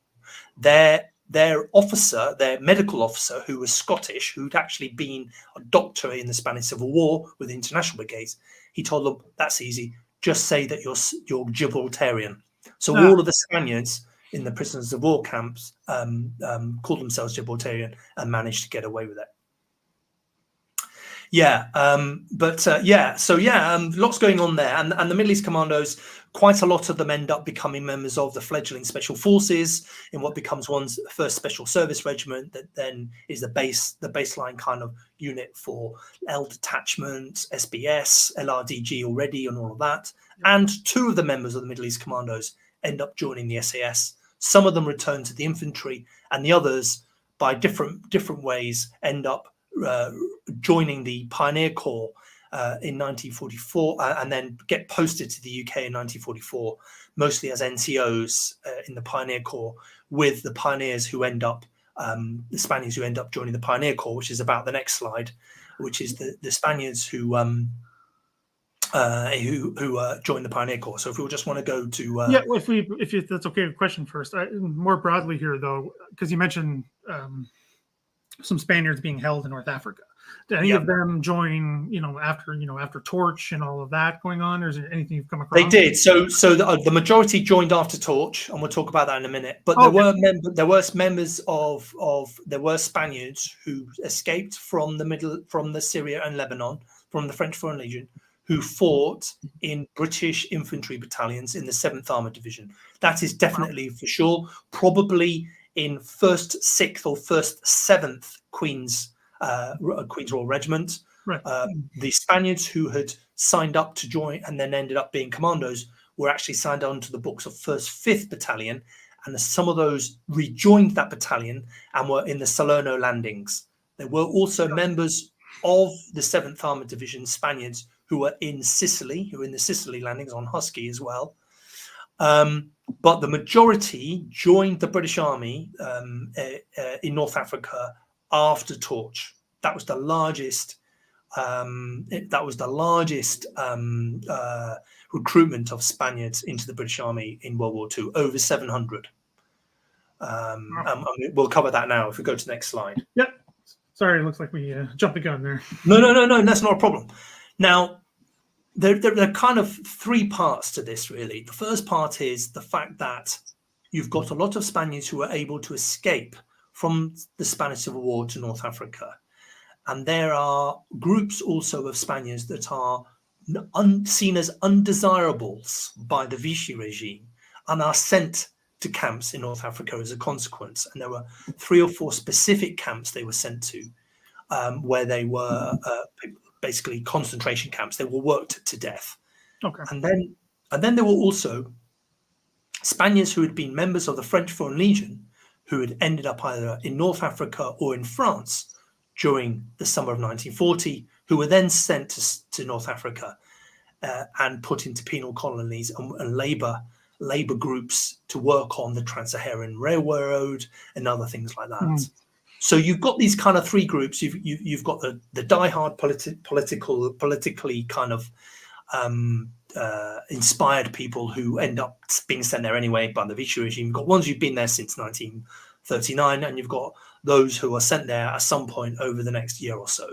Speaker 2: their officer, their medical officer, who was Scottish, who'd actually been a doctor in the Spanish Civil War with the International Brigades, he told them, that's easy, just say that you're Gibraltarian. So all of the Spaniards in the prisoners of war camps called themselves Gibraltarian and managed to get away with it. Lots going on there, and the Middle East Commandos, quite a lot of them end up becoming members of the fledgling Special Forces in what becomes one's first Special Service Regiment, that then is the baseline kind of unit for L detachments, SBS, LRDG already, and all of that. And 2 of the members of the Middle East Commandos end up joining the SAS. Some of them return to the infantry, and the others, by different ways, end up joining the Pioneer Corps in 1944, and then get posted to the UK in 1944, mostly as NCOs in the Pioneer Corps, with the pioneers who end up, the Spaniards who end up joining the Pioneer Corps, which is about the next slide, which is the Spaniards who joined the Pioneer Corps. So if we just want to go to
Speaker 1: if that's okay, a question first. More broadly here, though, because you mentioned some Spaniards being held in North Africa. Did any of them join, after Torch and all of that going on, or is there anything you've come across?
Speaker 2: They did. So the majority joined after Torch, and we'll talk about that in a minute. But there were Spaniards who escaped from the Syria and Lebanon, from the French Foreign Legion, who fought in British infantry battalions in the 7th Armoured Division. That is definitely for sure. Probably in 1st, 6th, or 1st, 7th Queen's Royal Regiment.
Speaker 1: Right.
Speaker 2: The Spaniards who had signed up to join and then ended up being commandos were actually signed on to the books of 1st, 5th Battalion, and some of those rejoined that battalion and were in the Salerno landings. There were also members of the 7th Armoured Division, Spaniards, who were in Sicily, who were in the Sicily landings on Husky as well. But the majority joined the British Army in North Africa after Torch. That was the largest. Recruitment of Spaniards into the British Army in World War II, over 700. We'll cover that now if we go to the next slide.
Speaker 1: Yep. Sorry, it looks like we jumped the gun there.
Speaker 2: No, that's not a problem. Now, there are kind of three parts to this, really. The first part is the fact that you've got a lot of Spaniards who are able to escape from the Spanish Civil War to North Africa. And there are groups also of Spaniards that are seen as undesirables by the Vichy regime and are sent to camps in North Africa as a consequence. And there were 3 or 4 specific camps they were sent to, where they were basically concentration camps. They were worked to death.
Speaker 1: Okay.
Speaker 2: And then there were also Spaniards who had been members of the French Foreign Legion, who had ended up either in North Africa or in France during the summer of 1940, who were then sent to North Africa and put into penal colonies and labor groups to work on the Trans-Saharan Railroad and other things like that. Mm. So you've got these kind of 3 groups. You've got the diehard politically kind of inspired people who end up being sent there anyway by the Vichy regime. You've got ones who've been there since 1939, and you've got those who are sent there at some point over the next year or so.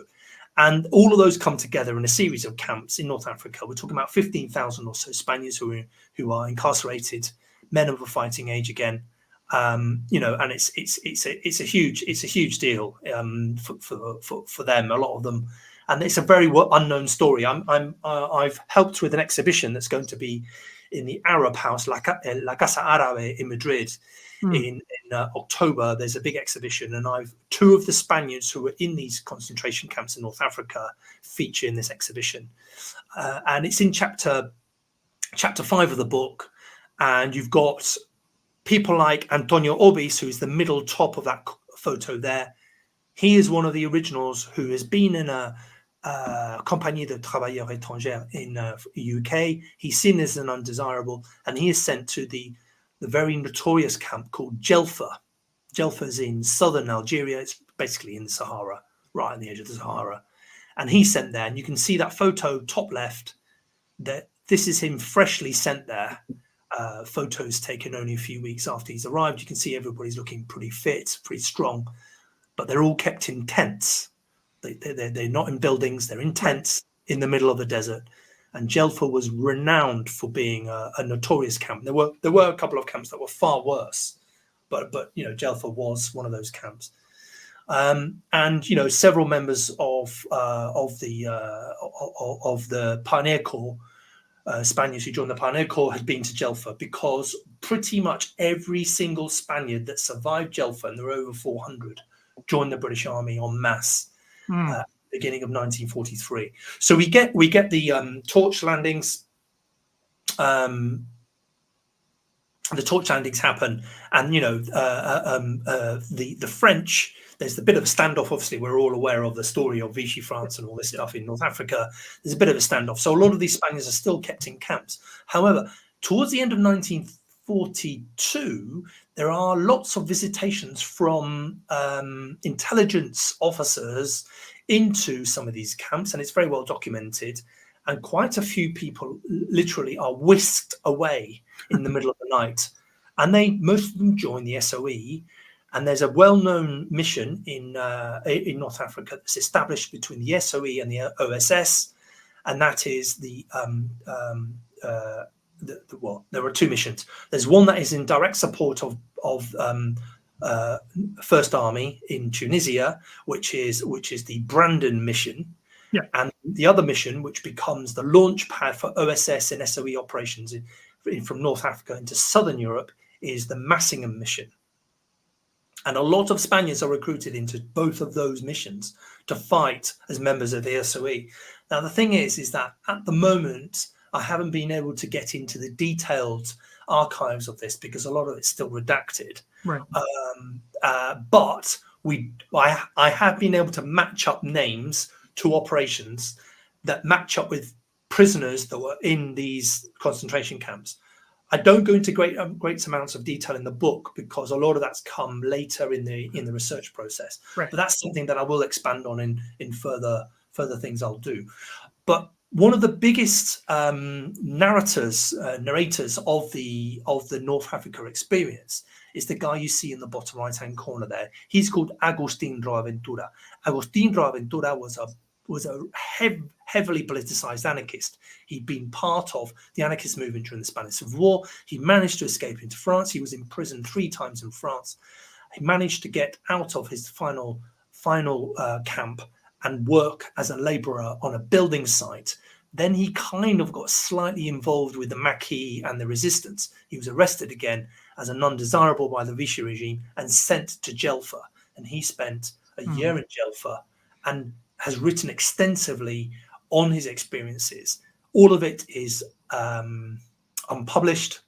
Speaker 2: And all of those come together in a series of camps in North Africa. We're talking about 15,000 or so Spaniards who are incarcerated, men of a fighting age again. And it's a huge deal for them. A lot of them, and it's a very unknown story. I've helped with an exhibition that's going to be in the Arab House, La Casa Árabe in Madrid. In October. There's a big exhibition, and 2 of the Spaniards who were in these concentration camps in North Africa feature in this exhibition, and it's in chapter 5 of the book. And you've got people like Antonio Obis, who's the middle top of that photo there. He is one of the originals who has been in a Compagnie de Travailleurs Étrangers in UK. He's seen as an undesirable, and he is sent to the very notorious camp called Djelfa. Djelfa is in southern Algeria. It's basically in the Sahara, right on the edge of the Sahara. And he's sent there. And you can see that photo top left, that this is him freshly sent there. Photos taken only a few weeks after he's arrived. You can see everybody's looking pretty fit, pretty strong, but they're all kept in tents. They're not in buildings. They're in tents in the middle of the desert. And Djelfa was renowned for being a notorious camp. There were a couple of camps that were far worse, but Djelfa was one of those camps. And several members of the Pioneer Corps, Spaniards who joined the Pioneer Corps, had been to Djelfa, because pretty much every single Spaniard that survived Djelfa, and there were over 400, joined the British Army en masse. Beginning of 1943. So we get the Torch landings. The Torch landings happen, and the French. There's a bit of a standoff. Obviously, we're all aware of the story of Vichy France and all this stuff in North Africa. There's a bit of a standoff. So a lot of these Spaniards are still kept in camps. However, towards the end of 1942, there are lots of visitations from intelligence officers into some of these camps, and it's very well documented. And quite a few people literally are whisked away in the middle of the night, and most of them join the SOE. And there's a well-known mission in North Africa that's established between the SOE and the OSS, and that is there are 2 missions. There's one that is in direct support of First Army in Tunisia, which is the Brandon mission, and the other mission, which becomes the launch pad for OSS and SOE operations from North Africa into Southern Europe, is the Massingham mission. And a lot of Spaniards are recruited into both of those missions to fight as members of the SOE. Now, the thing is that at the moment, I haven't been able to get into the detailed archives of this because a lot of it's still redacted.
Speaker 1: Right.
Speaker 2: But I have been able to match up names to operations that match up with prisoners that were in these concentration camps. I don't go into great amounts of detail in the book because a lot of that's come later in the research process.
Speaker 1: Right.
Speaker 2: But that's something that I will expand on in further things I'll do. But one of the biggest narrators of the North Africa experience is the guy you see in the bottom right-hand corner there. He's called Agustin Droaventura. Agustin Droaventura was a heavily politicized anarchist. He'd been part of the anarchist movement during the Spanish Civil War. He managed to escape into France. He was imprisoned 3 times in France. He managed to get out of his final camp and work as a laborer on a building site. Then he kind of got slightly involved with the Maquis and the resistance. He was arrested again as a non-desirable by the Vichy regime and sent to Jelfa. And he spent a year in Jelfa and has written extensively on his experiences. All of it is unpublished,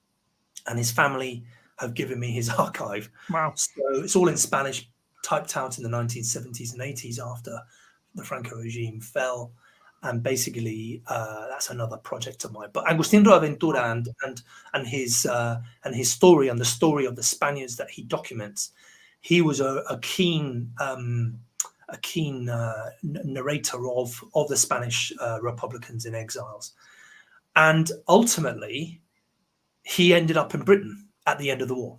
Speaker 2: and his family have given me his archive.
Speaker 1: Wow.
Speaker 2: So it's all in Spanish, typed out in the 1970s and 80s after the Franco regime fell. And basically, that's another project of mine. But Agustin Droaventura and his story and the story of the Spaniards that he documents, he was a keen narrator of the Spanish Republicans in exiles. And ultimately, he ended up in Britain at the end of the war.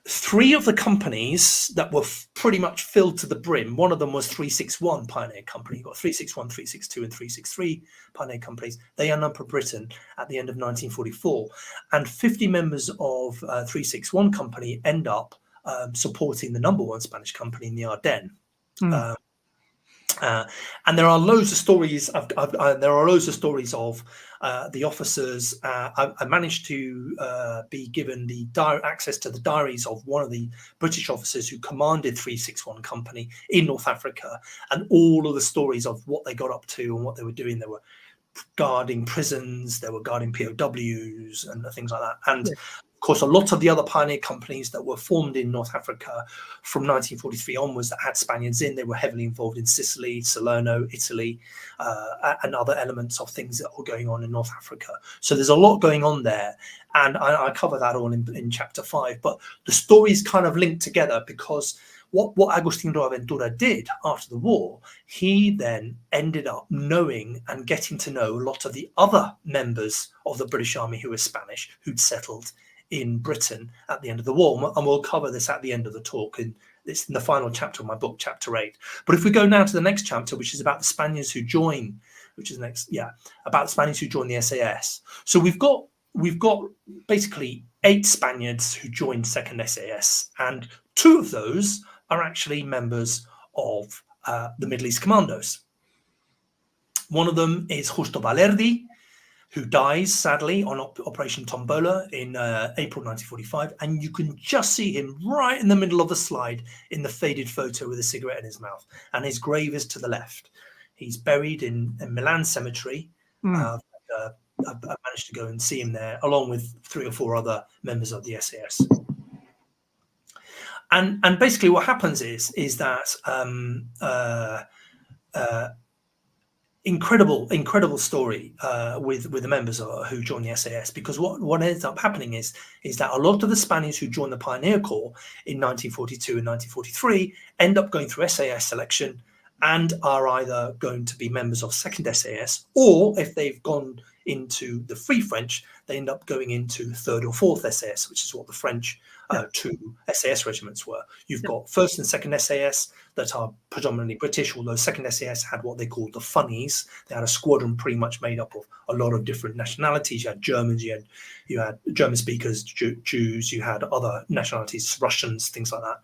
Speaker 2: 3 of the companies that were pretty much filled to the brim, one of them was 361 Pioneer Company. You've got 361, 362 and 363 Pioneer Companies. They end up in Britain at the end of 1944. And 50 members of 361 Company end up supporting the #1 Spanish company in the Ardennes. And there are loads of stories. There are loads of stories of the officers. I managed to be given the access to the diaries of one of the British officers who commanded 361 Company in North Africa, and all of the stories of what they got up to and what they were doing. They were guarding prisons, they were guarding POWs and things like that. And of course, a lot of the other pioneer companies that were formed in North Africa from 1943 onwards that had Spaniards in, they were heavily involved in Sicily, Salerno, Italy, and other elements of things that were going on in North Africa. So there's a lot going on there. And I cover that all in chapter 5. But the stories kind of link together because what Agustin Droaventura did after the war, he then ended up knowing and getting to know a lot of the other members of the British Army who were Spanish, who'd settled in Britain at the end of the war. And we'll cover this at the end of the talk. And it's in the final chapter of my book, chapter 8. But if we go now to the next chapter, which is about the Spaniards who join, about the Spaniards who join the SAS. So we've got basically 8 Spaniards who joined 2nd SAS, and 2 of those are actually members of the Middle East Commandos. One of them is Justo Valerdi, who dies, sadly, on Operation Tombola in April 1945. And you can just see him right in the middle of the slide in the faded photo with a cigarette in his mouth. And his grave is to the left. He's buried in Milan Cemetery. I've managed to go and see him there, along with 3 or 4 other members of the SAS. And basically what happens is that incredible story with the members who joined the SAS, because what ends up happening is that a lot of the Spaniards who joined the Pioneer Corps in 1942 and 1943 end up going through SAS selection and are either going to be members of 2nd SAS, or if they've gone into the Free French, they end up going into 3rd or 4th SAS, which is what the French 2 SAS regiments were. You've got 1st and 2nd SAS that are predominantly British, although 2nd SAS had what they called the funnies. They had a squadron pretty much made up of a lot of different nationalities. You had Germans, you had German speakers, Jews, you had other nationalities, Russians, things like that.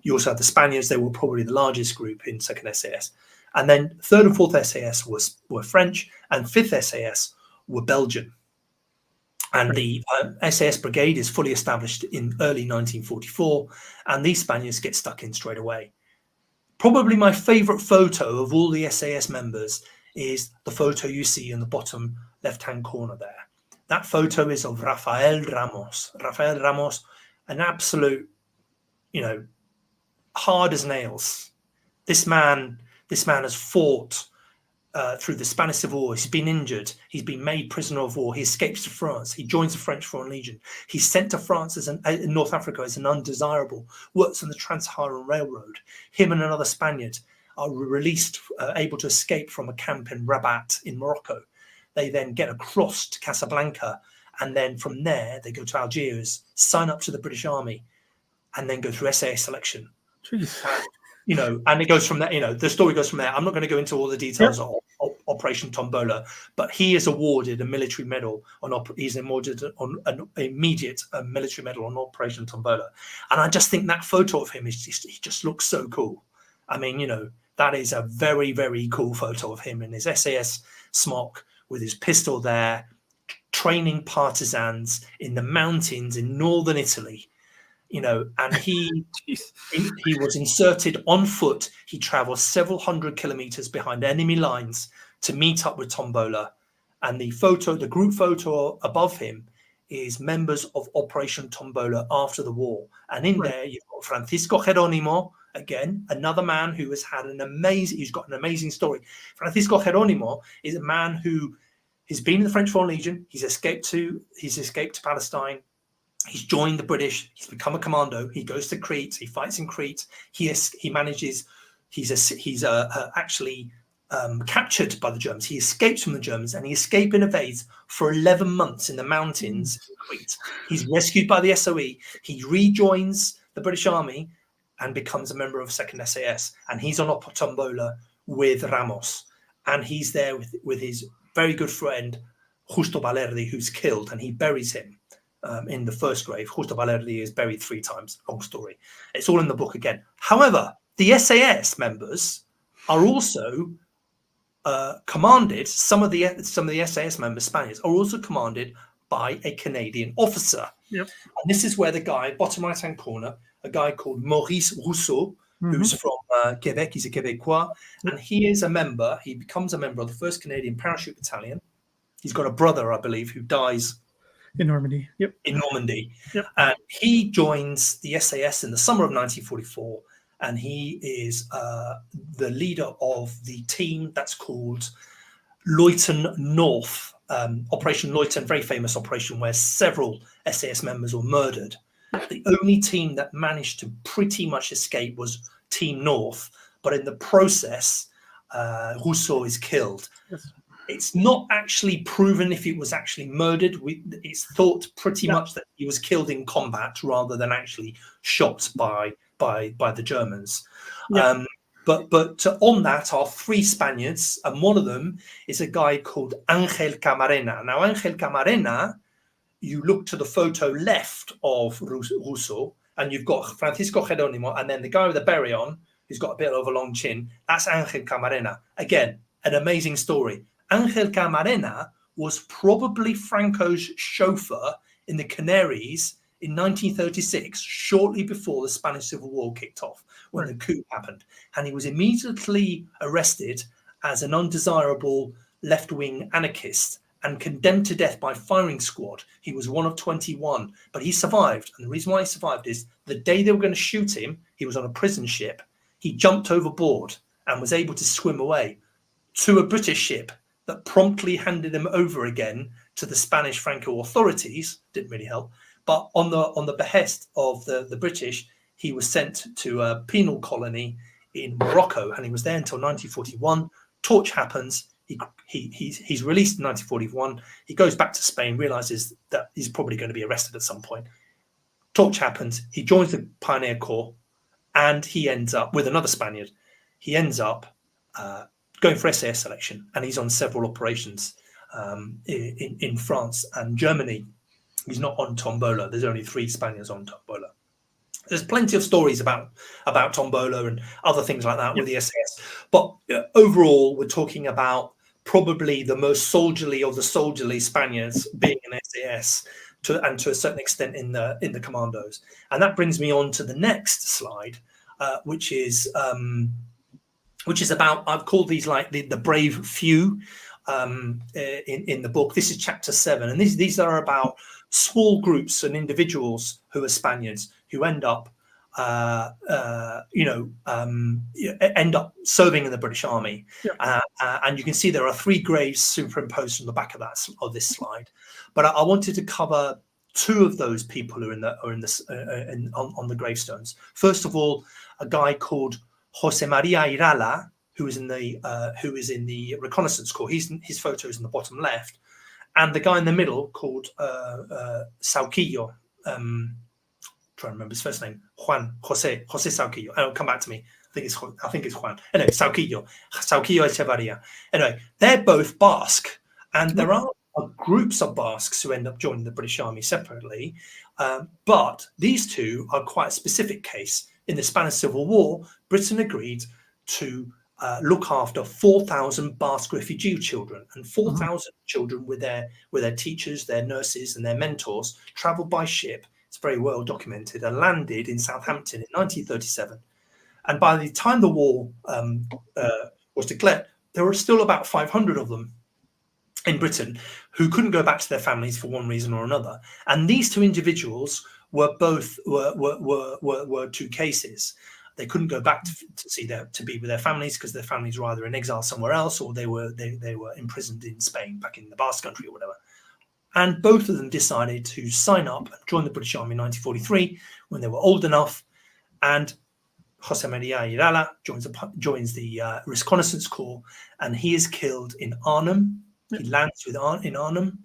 Speaker 2: You also had the Spaniards. They were probably the largest group in 2nd SAS. And then 3rd and 4th SAS were French, and 5th SAS were Belgian. And the SAS brigade is fully established in early 1944, and these Spaniards get stuck in straight away. Probably my favorite photo of all the SAS members is the photo you see in the bottom left-hand corner there. That photo is of Rafael Ramos. Rafael Ramos, an absolute, hard as nails. This man has fought through the Spanish Civil War. He's been injured. He's been made prisoner of war. He escapes to France. He joins the French Foreign Legion. He's sent to France in North Africa as an undesirable. Works on the Trans-Saharan Railroad. Him and another Spaniard are released, able to escape from a camp in Rabat in Morocco. They then get across to Casablanca, and then from there they go to Algiers, sign up to the British Army, and then go through SAS selection.
Speaker 1: Jeez.
Speaker 2: And it goes from there. The story goes from there. I'm not going to go into all the details of Operation Tombola, but he is awarded a military medal he's awarded an immediate military medal on Operation Tombola. And I just think that photo of him he just looks so cool. I mean, that is a very, very cool photo of him in his SAS smock with his pistol there, training partisans in the mountains in northern Italy. And he was inserted on foot. He traveled several hundred kilometers behind enemy lines to meet up with Tombola. And the group photo above him is members of Operation Tombola after the war. And in there, you've got Francisco Geronimo, again, another man who who's got an amazing story. Francisco Geronimo is a man who has been in the French Foreign Legion. He's escaped to Palestine. He's joined the British. He's become a commando. He goes to Crete. He fights in Crete. He's actually captured by the Germans. He escapes from the Germans, and he escapes and evades for 11 months in the mountains in Crete. He's rescued by the SOE. He rejoins the British Army and becomes a member of 2nd SAS. And he's on Tombola with Ramos. And he's there with his very good friend, Justo Valerdi, who's killed, and he buries him. In the first grave. Justo Valerdi is buried 3 times. Long story. It's all in the book again. However, the SAS members are also commanded. Some of the SAS members, Spaniards, are also commanded by a Canadian officer.
Speaker 1: Yep.
Speaker 2: And this is where the guy, bottom right-hand corner, a guy called Maurice Rousseau, who's from Quebec. He's a Quebecois, and he is a member. He becomes a member of the 1st Canadian Parachute Battalion. He's got a brother, I believe, who dies
Speaker 1: in Normandy. Yep.
Speaker 2: In Normandy.
Speaker 1: Yep.
Speaker 2: And he joins the SAS in the summer of 1944, and he is the leader of the team that's called Leuthen North, Operation Leuthen, very famous operation where several SAS members were murdered. The only team that managed to pretty much escape was Team North, but in the process, Rousseau is killed.
Speaker 1: Yes.
Speaker 2: It's not actually proven if he was actually murdered. It's thought pretty much that he was killed in combat rather than actually shot by the Germans.
Speaker 1: Yeah.
Speaker 2: But on that are 3 Spaniards, and one of them is a guy called Ángel Camarena. Now, Ángel Camarena, you look to the photo left of Rousseau, and you've got Francisco Geronimo, and then the guy with the beret on, who's got a bit of a long chin, that's Ángel Camarena. Again, an amazing story. Ángel Camarena was probably Franco's chauffeur in the Canaries in 1936, shortly before the Spanish Civil War kicked off, when the coup happened. And he was immediately arrested as an undesirable left-wing anarchist and condemned to death by firing squad. He was one of 21, but he survived. And the reason why he survived is the day they were going to shoot him, he was on a prison ship. He jumped overboard and was able to swim away to a British ship that promptly handed him over again to the Spanish Franco authorities. Didn't really help. But on the behest of the British, he was sent to a penal colony in Morocco, and he was there until 1941. Torch happens. He's released in 1941. He goes back to Spain, realizes that he's probably going to be arrested at some point. Torch happens. He joins the Pioneer Corps, and he ends up with another Spaniard. He ends up going for SAS selection, and he's on several operations in France and Germany. He's not on Tombola. There's only 3 Spaniards on Tombola. There's plenty of stories about Tombola and other things like that with the SAS. But overall, we're talking about probably the most soldierly of the soldierly Spaniards being an SAS, and to a certain extent in the commandos. And that brings me on to the next slide, which is about, I've called these like the brave few in the book. This is chapter 7, and these are about small groups and individuals who are Spaniards who end up end up serving in the British Army. And you can see there are 3 graves superimposed on the back of this slide. But I wanted to cover 2 of those people who are on the gravestones. First of all, a guy called Jose Maria Irala, who is in the Reconnaissance Corps. His photo is in the bottom left, and the guy in the middle called Scullion. Trying to remember his first name, Jose Scullion. Oh, come back to me. I think it's Juan. Anyway, Scullion Echevarria. Anyway, they're both Basque, and there are groups of Basques who end up joining the British Army separately. But these 2 are quite a specific case. In the Spanish Civil War, Britain agreed to look after 4,000 Basque refugee children, and 4,000 children with their teachers, their nurses, and their mentors travelled by ship. It's very well documented, and landed in Southampton in 1937. And by the time the war was declared, there were still about 500 of them in Britain who couldn't go back to their families for one reason or another. And these 2 individuals were 2 cases. They couldn't go back to be with their families because their families were either in exile somewhere else, or they were imprisoned in Spain, back in the Basque Country or whatever. And both of them decided to sign up and join the British Army in 1943 when they were old enough. And Jose Maria Irala joins the Reconnaissance Corps, and he is killed in Arnhem. He lands in Arnhem,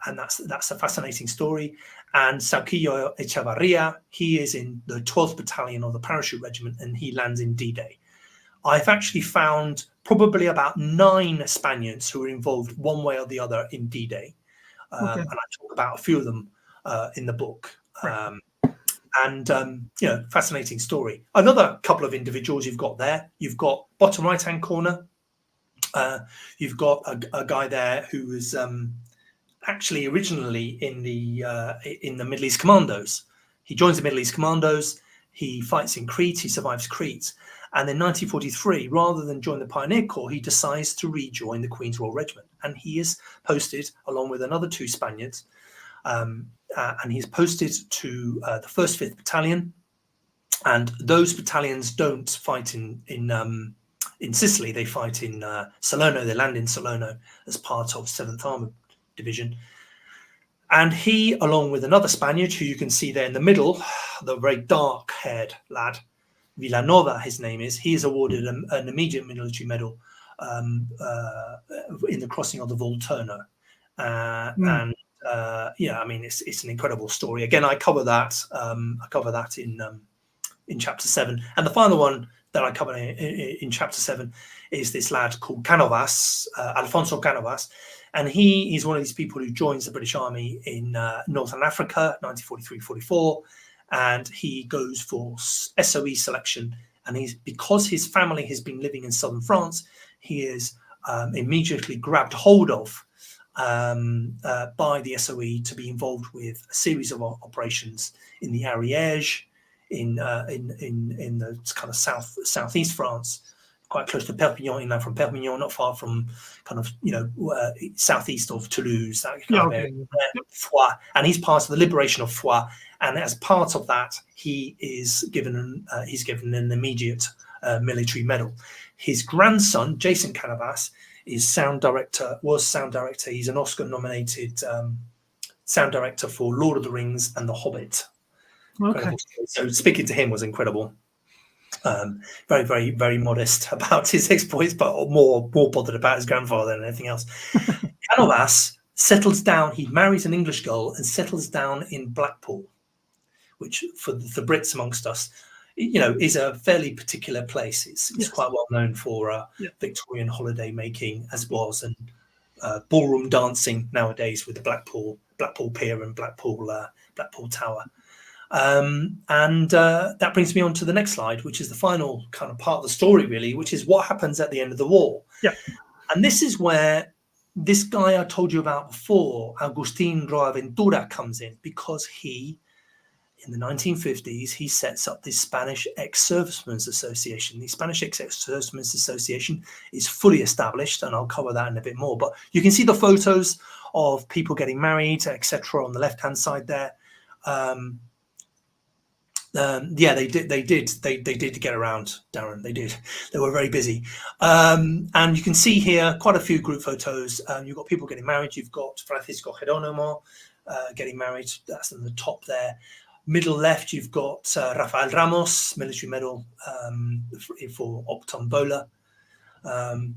Speaker 2: and that's a fascinating story. And Scullion Echevarria, he is in the 12th Battalion of the Parachute Regiment, and he lands in D-Day. I've actually found probably about 9 Spaniards who were involved one way or the other in D-Day. And I talk about a few of them in the book. Fascinating story. Another couple of individuals you've got there. You've got bottom right-hand corner. You've got a guy there who was actually originally in the Middle East Commandos. He joins the Middle East Commandos. He fights in Crete. He survives Crete. And in 1943, rather than join the Pioneer Corps, he decides to rejoin the Queen's Royal Regiment. And he is posted, along with another 2 Spaniards, and he's posted to the 1st 5th Battalion. And those battalions don't fight in Sicily. They fight in Salerno. They land in Salerno as part of 7th Armored Division. And he, along with another Spaniard, who you can see there in the middle, the very dark-haired lad, Villanova, his name is, he is awarded an immediate military medal in the crossing of the Volturno. It's an incredible story. Again, I cover that. In chapter 7, and the final one that I cover in chapter 7 is this lad called Canovas, Alfonso Canovas, and he is one of these people who joins the British Army in Northern Africa, 1943-44, and he goes for SOE selection. And because his family has been living in southern France, he is immediately grabbed hold of by the SOE to be involved with a series of operations in the Ariège, in the kind of southeast France, quite close to Perpignan, inland from Perpignan, not far from kind of southeast of Toulouse, that kind of area. Foix, and he's part of the liberation of Foix. And as part of that, he is given an immediate military medal. His grandson, Jason Canovas, was sound director. He's an Oscar-nominated sound director for Lord of the Rings and The Hobbit. Okay. So speaking to him was incredible. Very, very, very modest about his exploits, but more bothered about his grandfather than anything else. Canovas settles down. He marries an English girl and settles down in Blackpool, which for the Brits amongst us, is a fairly particular place. It's quite well known for Victorian holiday making, as was, and ballroom dancing nowadays with the Blackpool Pier and Blackpool Tower. That brings me on to the next slide, which is the final kind of part of the story, really, which is what happens at the end of the war. Yeah. And this is where this guy I told you about before, Agustín Roaventura, comes in, because he, in the 1950s, he sets up the Spanish Ex-Servicemen's Association. The Spanish Ex-Servicemen's Association is fully established, and I'll cover that in a bit more. But you can see the photos of people getting married, etc., on the left-hand side there. Yeah, they did. They did get around, Darren. They did. They were very busy. And you can see here quite a few group photos. You've got people getting married. You've got Francisco Gerónimo getting married. That's in the top there. Middle left, you've got Rafael Ramos, military medal for Octombola. And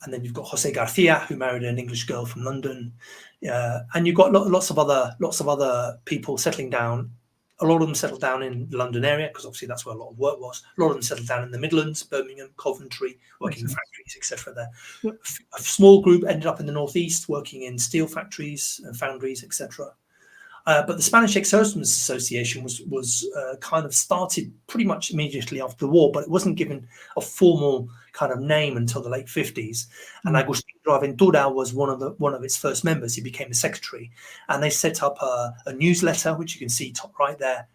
Speaker 2: then you've got Jose Garcia, who married an English girl from London. And you've got lots of other people settling down. A lot of them settled down in the London area because obviously that's where a lot of work was. A lot of them settled down in the Midlands, Birmingham, Coventry, working in factories, etc. There. Yep. A small group ended up in the northeast, working in steel factories and foundries, etc. But the Spanish Ex-Husbands Association was kind of started pretty much immediately after the war, but it wasn't given a formal kind of name until the late 50s. And Agustín Aventura was one of its first members. He became the secretary, and they set up a newsletter, which you can see top right there.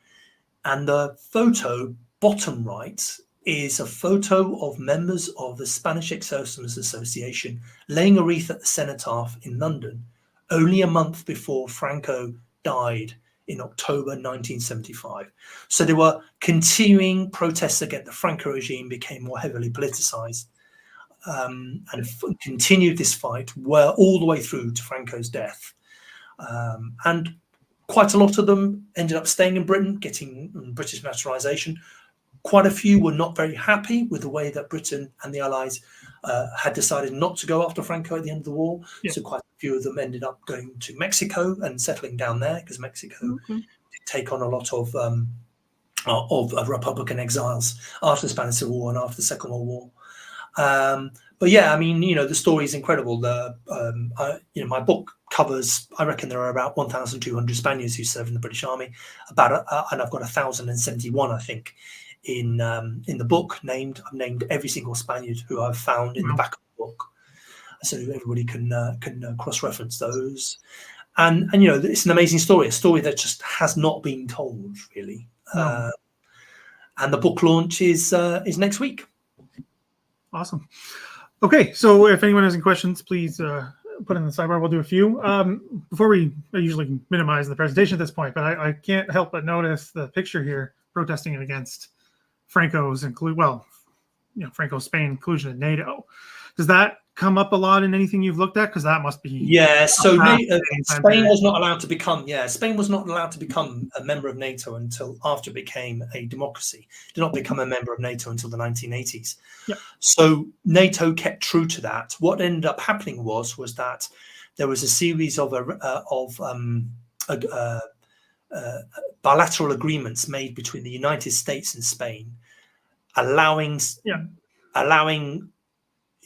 Speaker 2: And the photo bottom right is a photo of members of the Spanish Ex-Husbands Association laying a wreath at the cenotaph in London, only a month before Franco died in October 1975. So there were continuing protests against the Franco regime, became more heavily politicized, and continued this fight all the way through to Franco's death. And quite a lot of them ended up staying in Britain, getting British naturalization. Quite a few were not very happy with the way that Britain and the Allies had decided not to go after Franco at the end of the war. Yeah. So quite a few of them ended up going to Mexico and settling down there because Mexico did take on a lot of Republican exiles after the Spanish Civil War and after the Second World War. But yeah, I mean, the story is incredible. My book covers, I reckon there are about 1,200 Spaniards who served in the British Army, and I've got 1,071, I think, in the book. I've named every single Spaniard who I've found in the back of the book, so everybody can cross-reference those. And it's an amazing story, a story that just has not been told really. No. And the book launch is next week.
Speaker 1: Awesome. Okay, so if anyone has any questions, please put in the sidebar. We'll do a few. Before I usually minimize the presentation at this point, but I can't help but notice the picture here protesting against Franco's Franco's Spain inclusion in NATO. Does that come up a lot in anything you've looked at? Because that must be
Speaker 2: so Spain was not allowed to become a member of NATO until after it became a democracy. It did not become a member of NATO until the 1980s. Yep. So NATO kept true to that. What ended up happening was that there was a series of bilateral agreements made between the United States and Spain, allowing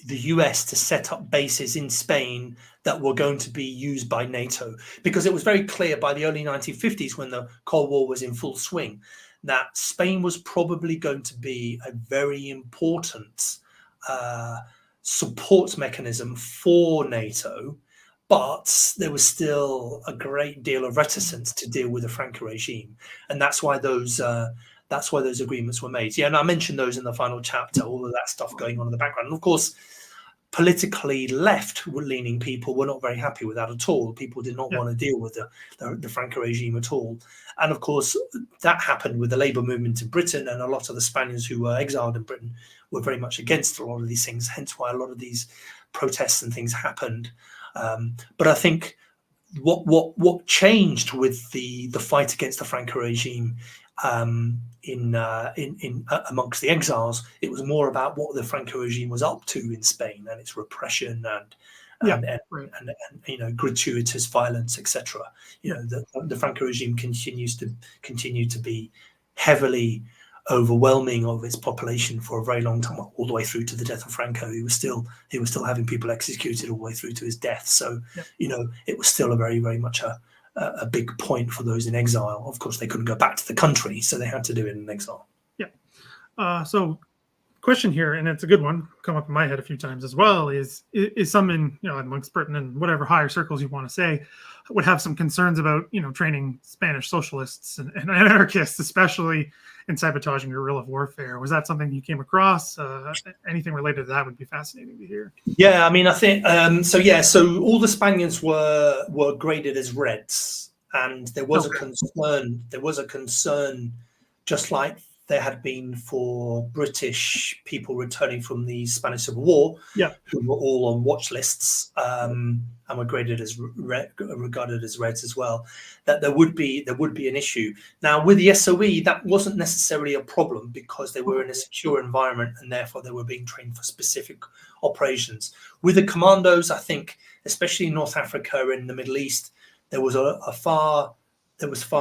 Speaker 2: the US to set up bases in Spain that were going to be used by NATO, because it was very clear by the early 1950s, when the Cold War was in full swing, that Spain was probably going to be a very important support mechanism for NATO, but there was still a great deal of reticence to deal with the Franco regime, and that's why those agreements were made. Yeah, and I mentioned those in the final chapter, all of that stuff going on in the background. And of course, politically left-leaning people were not very happy with that at all. People did not want to deal with the Franco regime at all. And of course, that happened with the Labour movement in Britain, and a lot of the Spaniards who were exiled in Britain were very much against a lot of these things, hence why a lot of these protests and things happened. But I think what changed with the fight against the Franco regime in amongst the exiles, it was more about what the Franco regime was up to in Spain and its repression and gratuitous violence, etc. The Franco regime continued to be heavily overwhelming of its population for a very long time, all the way through to the death of Franco. He was still having people executed all the way through to his death. So it was still a very, very much a big point for those in exile. Of course, they couldn't go back to the country, so they had to do it in exile.
Speaker 1: Yeah. So question here, and it's a good one, come up in my head a few times as well, is some in, amongst Britain and whatever higher circles you want to say, would have some concerns about, training Spanish socialists and anarchists, especially in sabotage and guerrilla warfare. Was that something you came across? Anything related to that would be fascinating to hear.
Speaker 2: Yeah, I mean, I think, so all the Spaniards were graded as Reds, and there was a concern just like there had been for British people returning from the Spanish Civil War, who were all on watch lists and were regarded as Reds as well, that there would be an issue. Now with the SOE, that wasn't necessarily a problem because they were in a secure environment and therefore they were being trained for specific operations. With the commandos, I think, especially in North Africa and the Middle East, there was far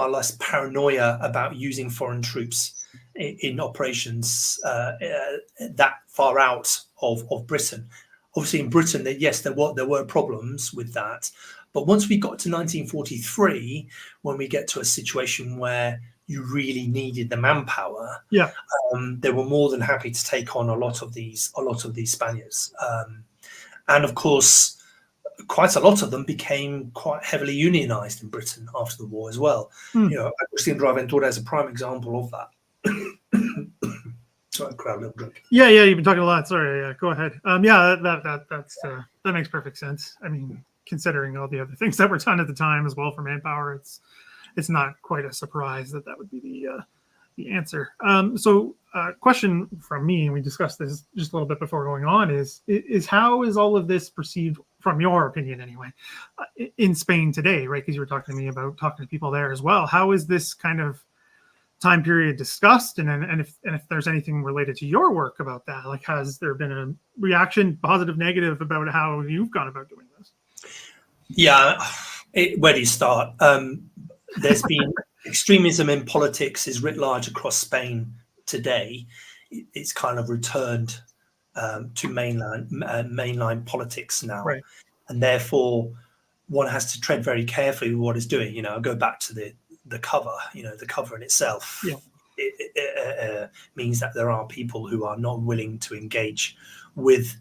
Speaker 2: less paranoia about using foreign troops in operations that far out of Britain. Obviously, in Britain, there were problems with that. But once we got to 1943, when we get to a situation where you really needed the manpower, they were more than happy to take on a lot of these Spaniards, and of course, quite a lot of them became quite heavily unionized in Britain after the war as well. Agustin Aventura is a prime example of that. Sorry, grab a little drink.
Speaker 1: Yeah, you've been talking a lot. Sorry, go ahead. That makes perfect sense. I mean, considering all the other things that were done at the time as well for manpower, it's not quite a surprise that would be the answer. So, question from me, and we discussed this just a little bit before going on, is how is all of this perceived, from your opinion anyway, in Spain today, right? Because you were talking to me about talking to people there as well. How is this kind of time period discussed, and if there's anything related to your work about that, like has there been a reaction, positive, negative, about how you've gone about doing this?
Speaker 2: Where do you start? There's been extremism in politics is writ large across Spain today. It's kind of returned to mainline politics now,
Speaker 1: right.
Speaker 2: And therefore one has to tread very carefully with what it's doing. I go back to the cover. The cover in itself it means that there are people who are not willing to engage with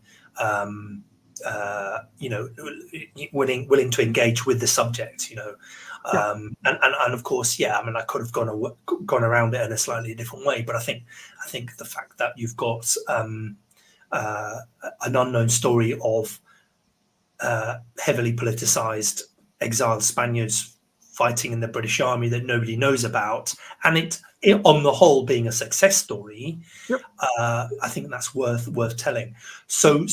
Speaker 2: willing to engage with the subject, and of course, I could have gone around it in a slightly different way, but I think the fact that you've got an unknown story of heavily politicized exiled Spaniards fighting in the British Army that nobody knows about, and it on the whole being a success story, I think that's worth telling. So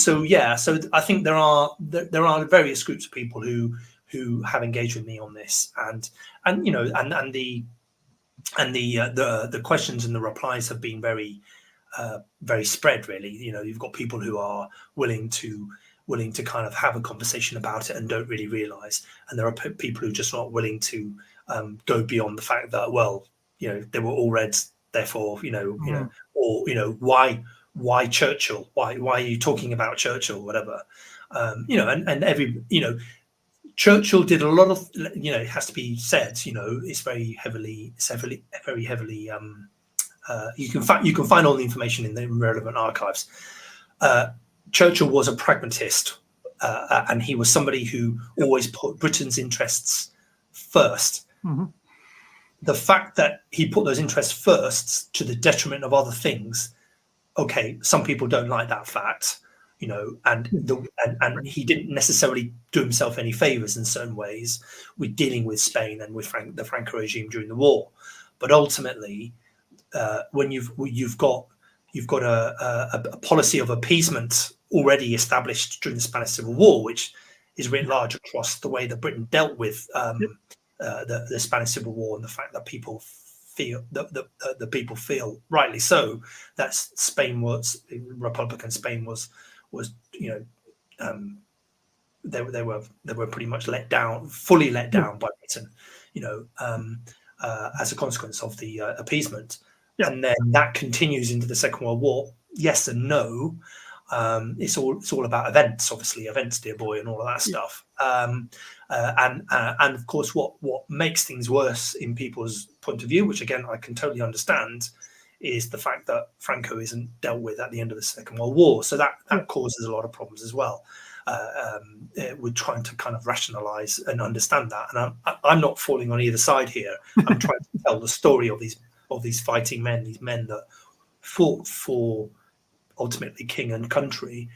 Speaker 2: I think there are various groups of people who have engaged with me on this, and the questions and the replies have been very spread, really. You've got people who are willing to kind of have a conversation about it and don't really realize, and there are people who are just not willing to go beyond the fact that, they were all Reds, therefore, why Churchill? Why are you talking about Churchill? Whatever, Churchill did a lot of, it has to be said, it's very heavily. You can find all the information in the relevant archives. Churchill was a pragmatist, and he was somebody who always put Britain's interests first.
Speaker 1: Mm-hmm.
Speaker 2: The fact that he put those interests first to the detriment of other things, okay, some people don't like that fact, and he didn't necessarily do himself any favors in certain ways with dealing with Spain and with the Franco regime during the war. But ultimately, when you've got a policy of appeasement already established during the Spanish Civil War, which is writ large across the way that Britain dealt with the Spanish Civil War, and the fact that people feel the people feel, rightly so, that Republican Spain was they were pretty much fully let down by Britain, as a consequence of the appeasement. And then that continues into the Second World War. Yes and no. It's all about events, obviously, events, dear boy, and all of that stuff. And of course, what makes things worse in people's point of view, which again I can totally understand, is the fact that Franco isn't dealt with at the end of the Second World War. So that causes a lot of problems as well. We're trying to kind of rationalize and understand that, and I'm not falling on either side here. I'm trying to tell the story of these fighting men, these men that fought for ultimately king and country,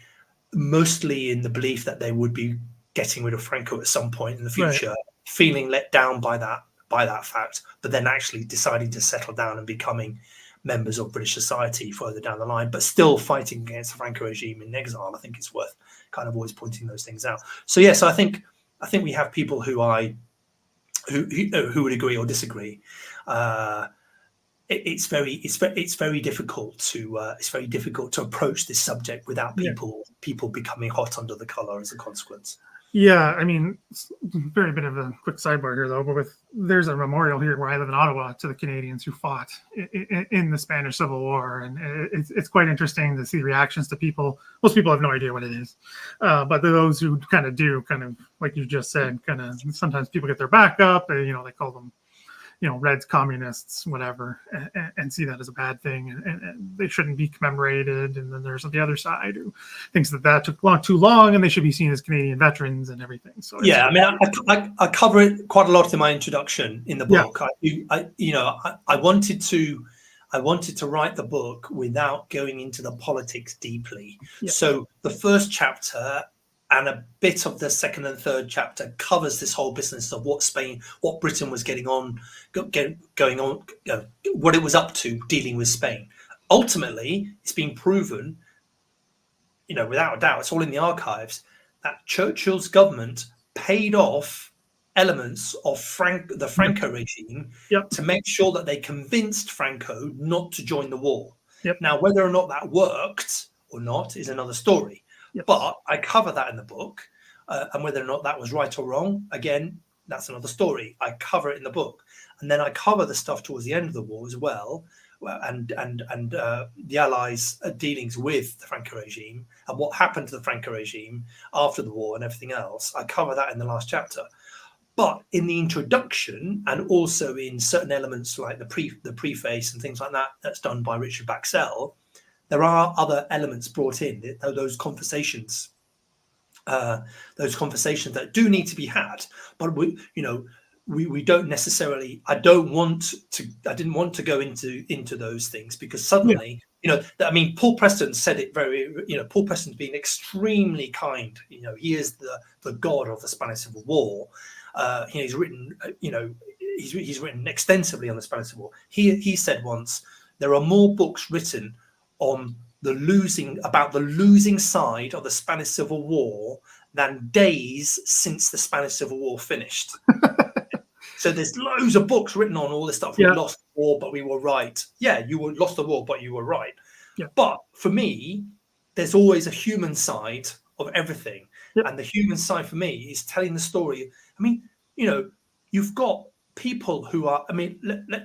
Speaker 2: mostly in the belief that they would be getting rid of Franco at some point in the future, feeling let down by that by that fact, but then actually deciding to settle down and becoming members of British society further down the line, but still fighting against the Franco regime in exile. I think it's worth kind of always pointing those things out. So yes, I think we have people who would agree or disagree. It's very difficult to approach this subject without people becoming hot under the collar as a consequence.
Speaker 1: Yeah, I mean, very bit of a quick sidebar here, though. But there's a memorial here where I live in Ottawa to the Canadians who fought in the Spanish Civil War, and it's quite interesting to see reactions to people. Most people have no idea what it is, but those who kind of do, kind of like you just said, kind of sometimes people get their back up. They call them, Reds, communists, whatever, and see that as a bad thing, and they shouldn't be commemorated. And then there's the other side who thinks that took too long, and they should be seen as Canadian veterans and everything. So
Speaker 2: yeah, I mean, I cover it quite a lot in my introduction in the book. Yeah. I wanted to write the book without going into the politics deeply. Yeah. So the first chapter and a bit of the second and third chapter covers this whole business of what Britain was going on, what it was up to dealing with Spain. Ultimately, it's been proven, without a doubt, it's all in the archives, that Churchill's government paid off elements of the Franco regime to make sure that they convinced Franco not to join the war. Yep. Now, whether or not that worked or not is another story. Yes. But I cover that in the book, and whether or not that was right or wrong, again, that's another story. I cover it in the book, and then I cover the stuff towards the end of the war as well, and the Allies' dealings with the Franco regime and what happened to the Franco regime after the war and everything else. I cover that in the last chapter. But in the introduction, and also in certain elements like the preface and things like that, that's done by Richard Baxell, there are other elements brought in, those conversations that do need to be had. But we don't necessarily. I didn't want to go into those things because suddenly, Paul Preston said it very. Paul Preston's been extremely kind. He is the god of the Spanish Civil War. He's written. He's written extensively on the Spanish Civil War. He said once there are more books written on the losing side of the Spanish Civil War than days since the Spanish Civil War finished. So there's loads of books written on all this stuff. We lost the war, but we were right. Yeah, you lost the war, but you were right. Yeah. But for me, there's always a human side of everything. Yep. And the human side for me is telling the story. I mean, you've got people who are,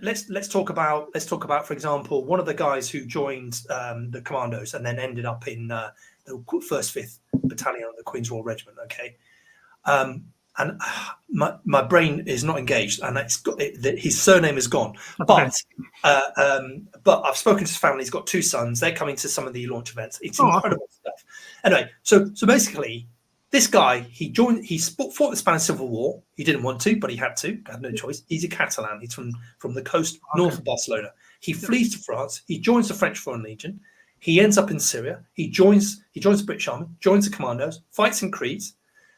Speaker 2: let's talk about, for example, one of the guys who joined the commandos and then ended up in the 1st 5th Battalion of the Queen's Royal Regiment. Okay. And my brain is not engaged, and his surname is gone. But I've spoken to his family. He's got 2 sons. They're coming to some of the launch events. It's incredible stuff. Anyway, so basically, this guy, he fought the Spanish Civil War. He didn't want to, but he had to. Had no choice. He's a Catalan. He's from the coast north of Barcelona. He flees to France. He joins the French Foreign Legion. He ends up in Syria. He joins the British Army, joins the Commandos, fights in Crete.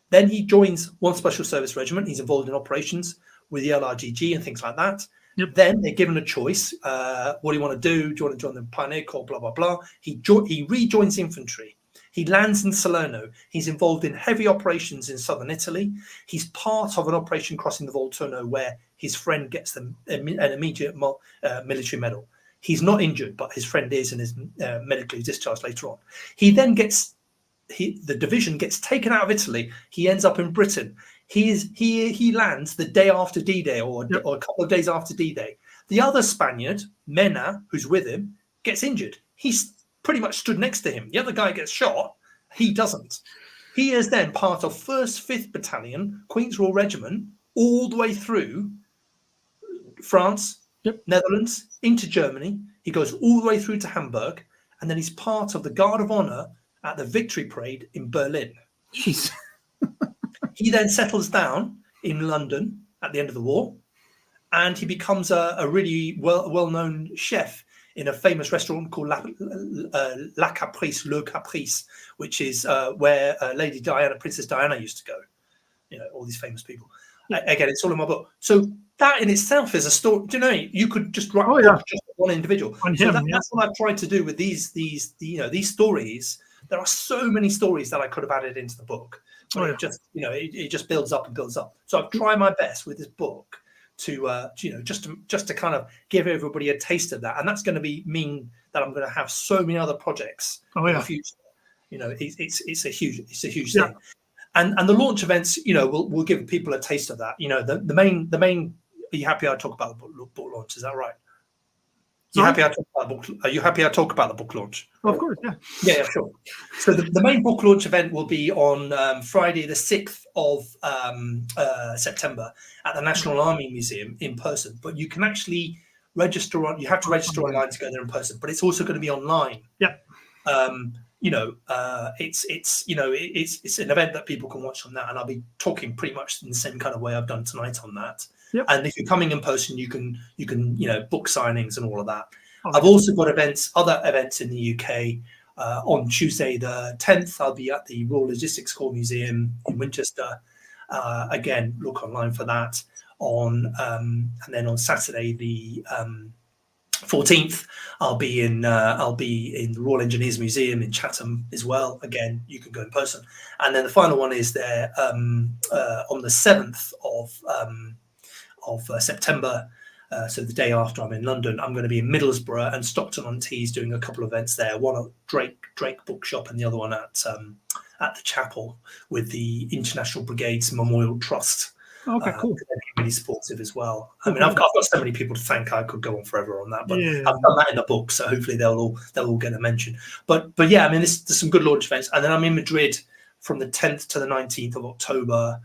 Speaker 2: Then he joins one Special Service Regiment. He's involved in operations with the LRGG and things like that. Yep. Then they're given a choice. What do you want to do? Do you want to join the Pioneer Corps? Blah, blah, blah. He rejoins infantry. He lands in Salerno. He's involved in heavy operations in southern Italy. He's part of an operation crossing the Volturno where his friend gets an immediate military medal. He's not injured, but his friend is and is medically discharged later on. He then the division gets taken out of Italy. He ends up in Britain. He lands the day after D-Day or a couple of days after D-Day. The other Spaniard, Mena, who's with him, gets injured. He's pretty much stood next to him. The other guy gets shot. He doesn't. He is then part of 1st 5th Battalion, Queen's Royal Regiment, all the way through France, Netherlands, into Germany. He goes all the way through to Hamburg, and then he's part of the Guard of Honor at the Victory Parade in Berlin.
Speaker 1: Jeez.
Speaker 2: He then settles down in London at the end of the war, and he becomes a really well-known chef in a famous restaurant called La Caprice, Le Caprice, which is where Lady Diana, Princess Diana used to go. All these famous people. Again, it's all in my book. So that in itself is a story. Do you know, you could just write just one individual.
Speaker 1: On
Speaker 2: so
Speaker 1: him,
Speaker 2: that's what I've tried to do with these stories. There are so many stories that I could have added into the book, but it just it just builds up and builds up. So I've tried my best with this book to just to kind of give everybody a taste of that, and that's going to mean that I'm going to have so many other projects in the future. It's a huge thing. And the launch events, will give people a taste of that. The main. Are you happy I talk about the book launch? Is that right? Are you happy I talk about the book launch?
Speaker 1: Well, of course, yeah.
Speaker 2: Yeah, sure. So the main book launch event will be on Friday, the 6th of September at the National Army Museum in person. But you can actually register you have to register online to go there in person. But it's also going to be online.
Speaker 1: Yeah.
Speaker 2: It's an event that people can watch on that, and I'll be talking pretty much in the same kind of way I've done tonight on that.
Speaker 1: Yep.
Speaker 2: And if you're coming in person, you can book signings and all of that. I've also got other events in the UK. On Tuesday the 10th, I'll be at the Royal Logistics Corps Museum in Winchester. Again, look online for that. And then on Saturday the 14th, I'll be in the Royal Engineers Museum in Chatham as well. Again, you can go in person. And then the final one is there on the 7th of September. So the day after I'm in London, I'm going to be in Middlesbrough and Stockton-on-Tees doing a couple of events there. One at Drake Bookshop and the other one at the chapel with the International Brigades Memorial Trust.
Speaker 1: Okay, cool.
Speaker 2: Really supportive as well. I mean, I've got so many people to thank. I could go on forever on that, but I've done that in the book, so hopefully they'll all get a mention. But yeah, I mean, there's some good launch events, and then I'm in Madrid from the 10th to the 19th of October,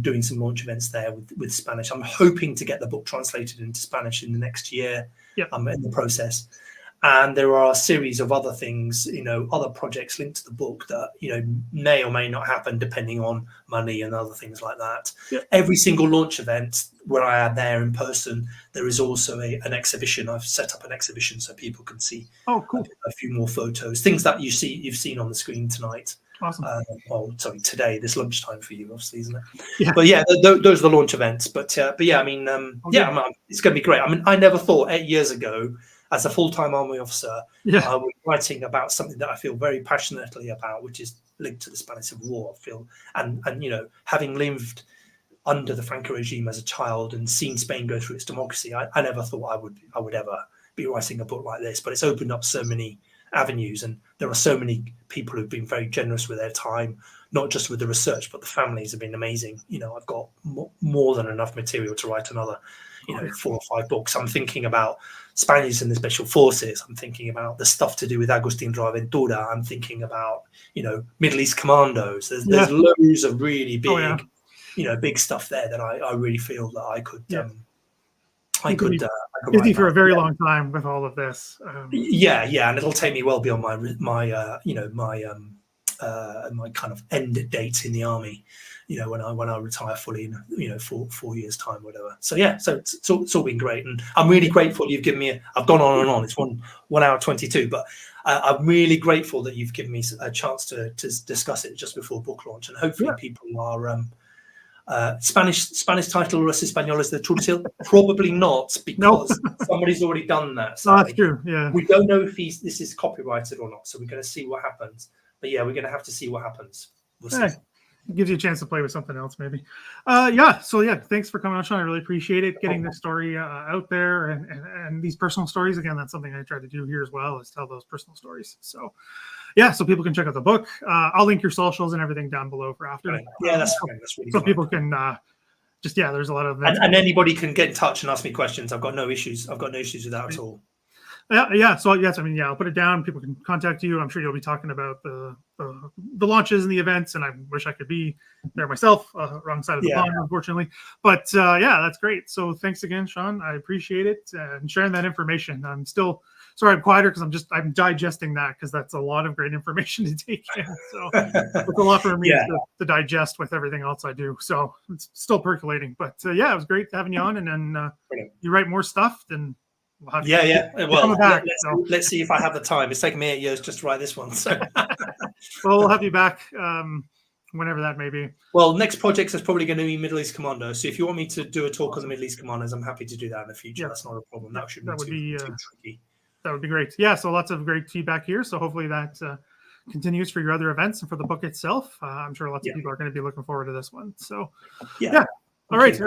Speaker 2: doing some launch events there with Spanish. I'm hoping to get the book translated into Spanish in the next year.
Speaker 1: Yeah.
Speaker 2: I'm in the process. And there are a series of other things, other projects linked to the book that, may or may not happen depending on money and other things like that.
Speaker 1: Yeah.
Speaker 2: Every single launch event where I am there in person, there is also an exhibition. I've set up an exhibition so people can see a few more photos, things that you've seen on the screen tonight.
Speaker 1: Awesome.
Speaker 2: Today, this lunchtime for you, obviously, isn't it?
Speaker 1: Yeah.
Speaker 2: But yeah, those are the launch events. But yeah, I mean, it's going to be great. I mean, I never thought 8 years ago, as a full-time army officer, I was writing about something that I feel very passionately about, which is linked to the Spanish Civil War. I feel, and having lived under the Franco regime as a child and seen Spain go through its democracy, I never thought I would ever be writing a book like this. But it's opened up so many avenues, and there are so many people who've been very generous with their time, not just with the research, but the families have been amazing. I've got more than enough material to write another 4 or 5 books. I'm thinking about Spaniards and the Special Forces. I'm thinking about the stuff to do with Agustin de Aventura. I'm thinking about, Middle East commandos. There's loads of really big, big stuff there that I really feel that I could. I could
Speaker 1: busy for a very long time with all of this.
Speaker 2: And it'll take me well beyond my kind of end date in the army. When I retire fully in 4 years time, whatever. So yeah, it's all been great, and I'm really grateful you've given me. I've gone on and on. It's 1 hour 22, but I'm really grateful that you've given me a chance to discuss it just before book launch, and hopefully people are Spanish title Los Españoles de Churchill. Probably not, because somebody's already done that. So
Speaker 1: that's true. Yeah,
Speaker 2: we don't know if this is copyrighted or not, so we're going to see what happens. But yeah, we're going to have to see what happens. We'll see.
Speaker 1: It gives you a chance to play with something else, maybe. Thanks for coming on, Sean. I really appreciate it, getting this story out there and these personal stories. Again, that's something I try to do here as well, is tell those personal stories. So so people can check out the book. I'll link your socials and everything down below for after.
Speaker 2: Yeah, that's fine. That's really
Speaker 1: so people can there's a lot of
Speaker 2: and anybody can get in touch and ask me questions. I've got no issues. With that at all.
Speaker 1: Yeah. So yes, I'll put it down. People can contact you. I'm sure you'll be talking about the launches and the events, and I wish I could be there myself. Wrong side of the pond, unfortunately. But that's great. So thanks again, Sean. I appreciate it and sharing that information. I'm still sorry I'm quieter because I'm digesting that, because that's a lot of great information to take in. So it's a lot for me to digest with everything else I do. So it's still percolating. But it was great having you on, and then you write more stuff, then. Well,
Speaker 2: let's see if I have the time. It's taken me 8 years just to write this one. So,
Speaker 1: well, we'll have you back whenever that may be.
Speaker 2: Well, next project is probably going to be Middle East Commando. So if you want me to do a talk on the Middle East Commanders, I'm happy to do that in the future.
Speaker 1: Yeah.
Speaker 2: That's not a problem.
Speaker 1: Yeah,
Speaker 2: That shouldn't
Speaker 1: that
Speaker 2: be
Speaker 1: would
Speaker 2: too
Speaker 1: be,
Speaker 2: tricky.
Speaker 1: That would be great. Yeah, so lots of great feedback here. So hopefully that continues for your other events and for the book itself. I'm sure lots of people are going to be looking forward to this one. So yeah. All right,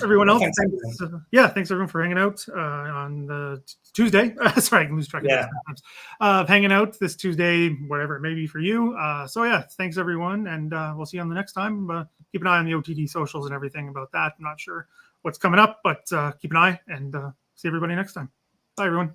Speaker 1: everyone else. Thanks everyone for hanging out on the Tuesday. Sorry, I can lose track of that sometimes. Hanging out this Tuesday, whatever it may be for you. So yeah, thanks everyone, and we'll see you on the next time. Keep an eye on the OTD socials and everything about that. I'm not sure what's coming up, but keep an eye, and see everybody next time. Bye, everyone.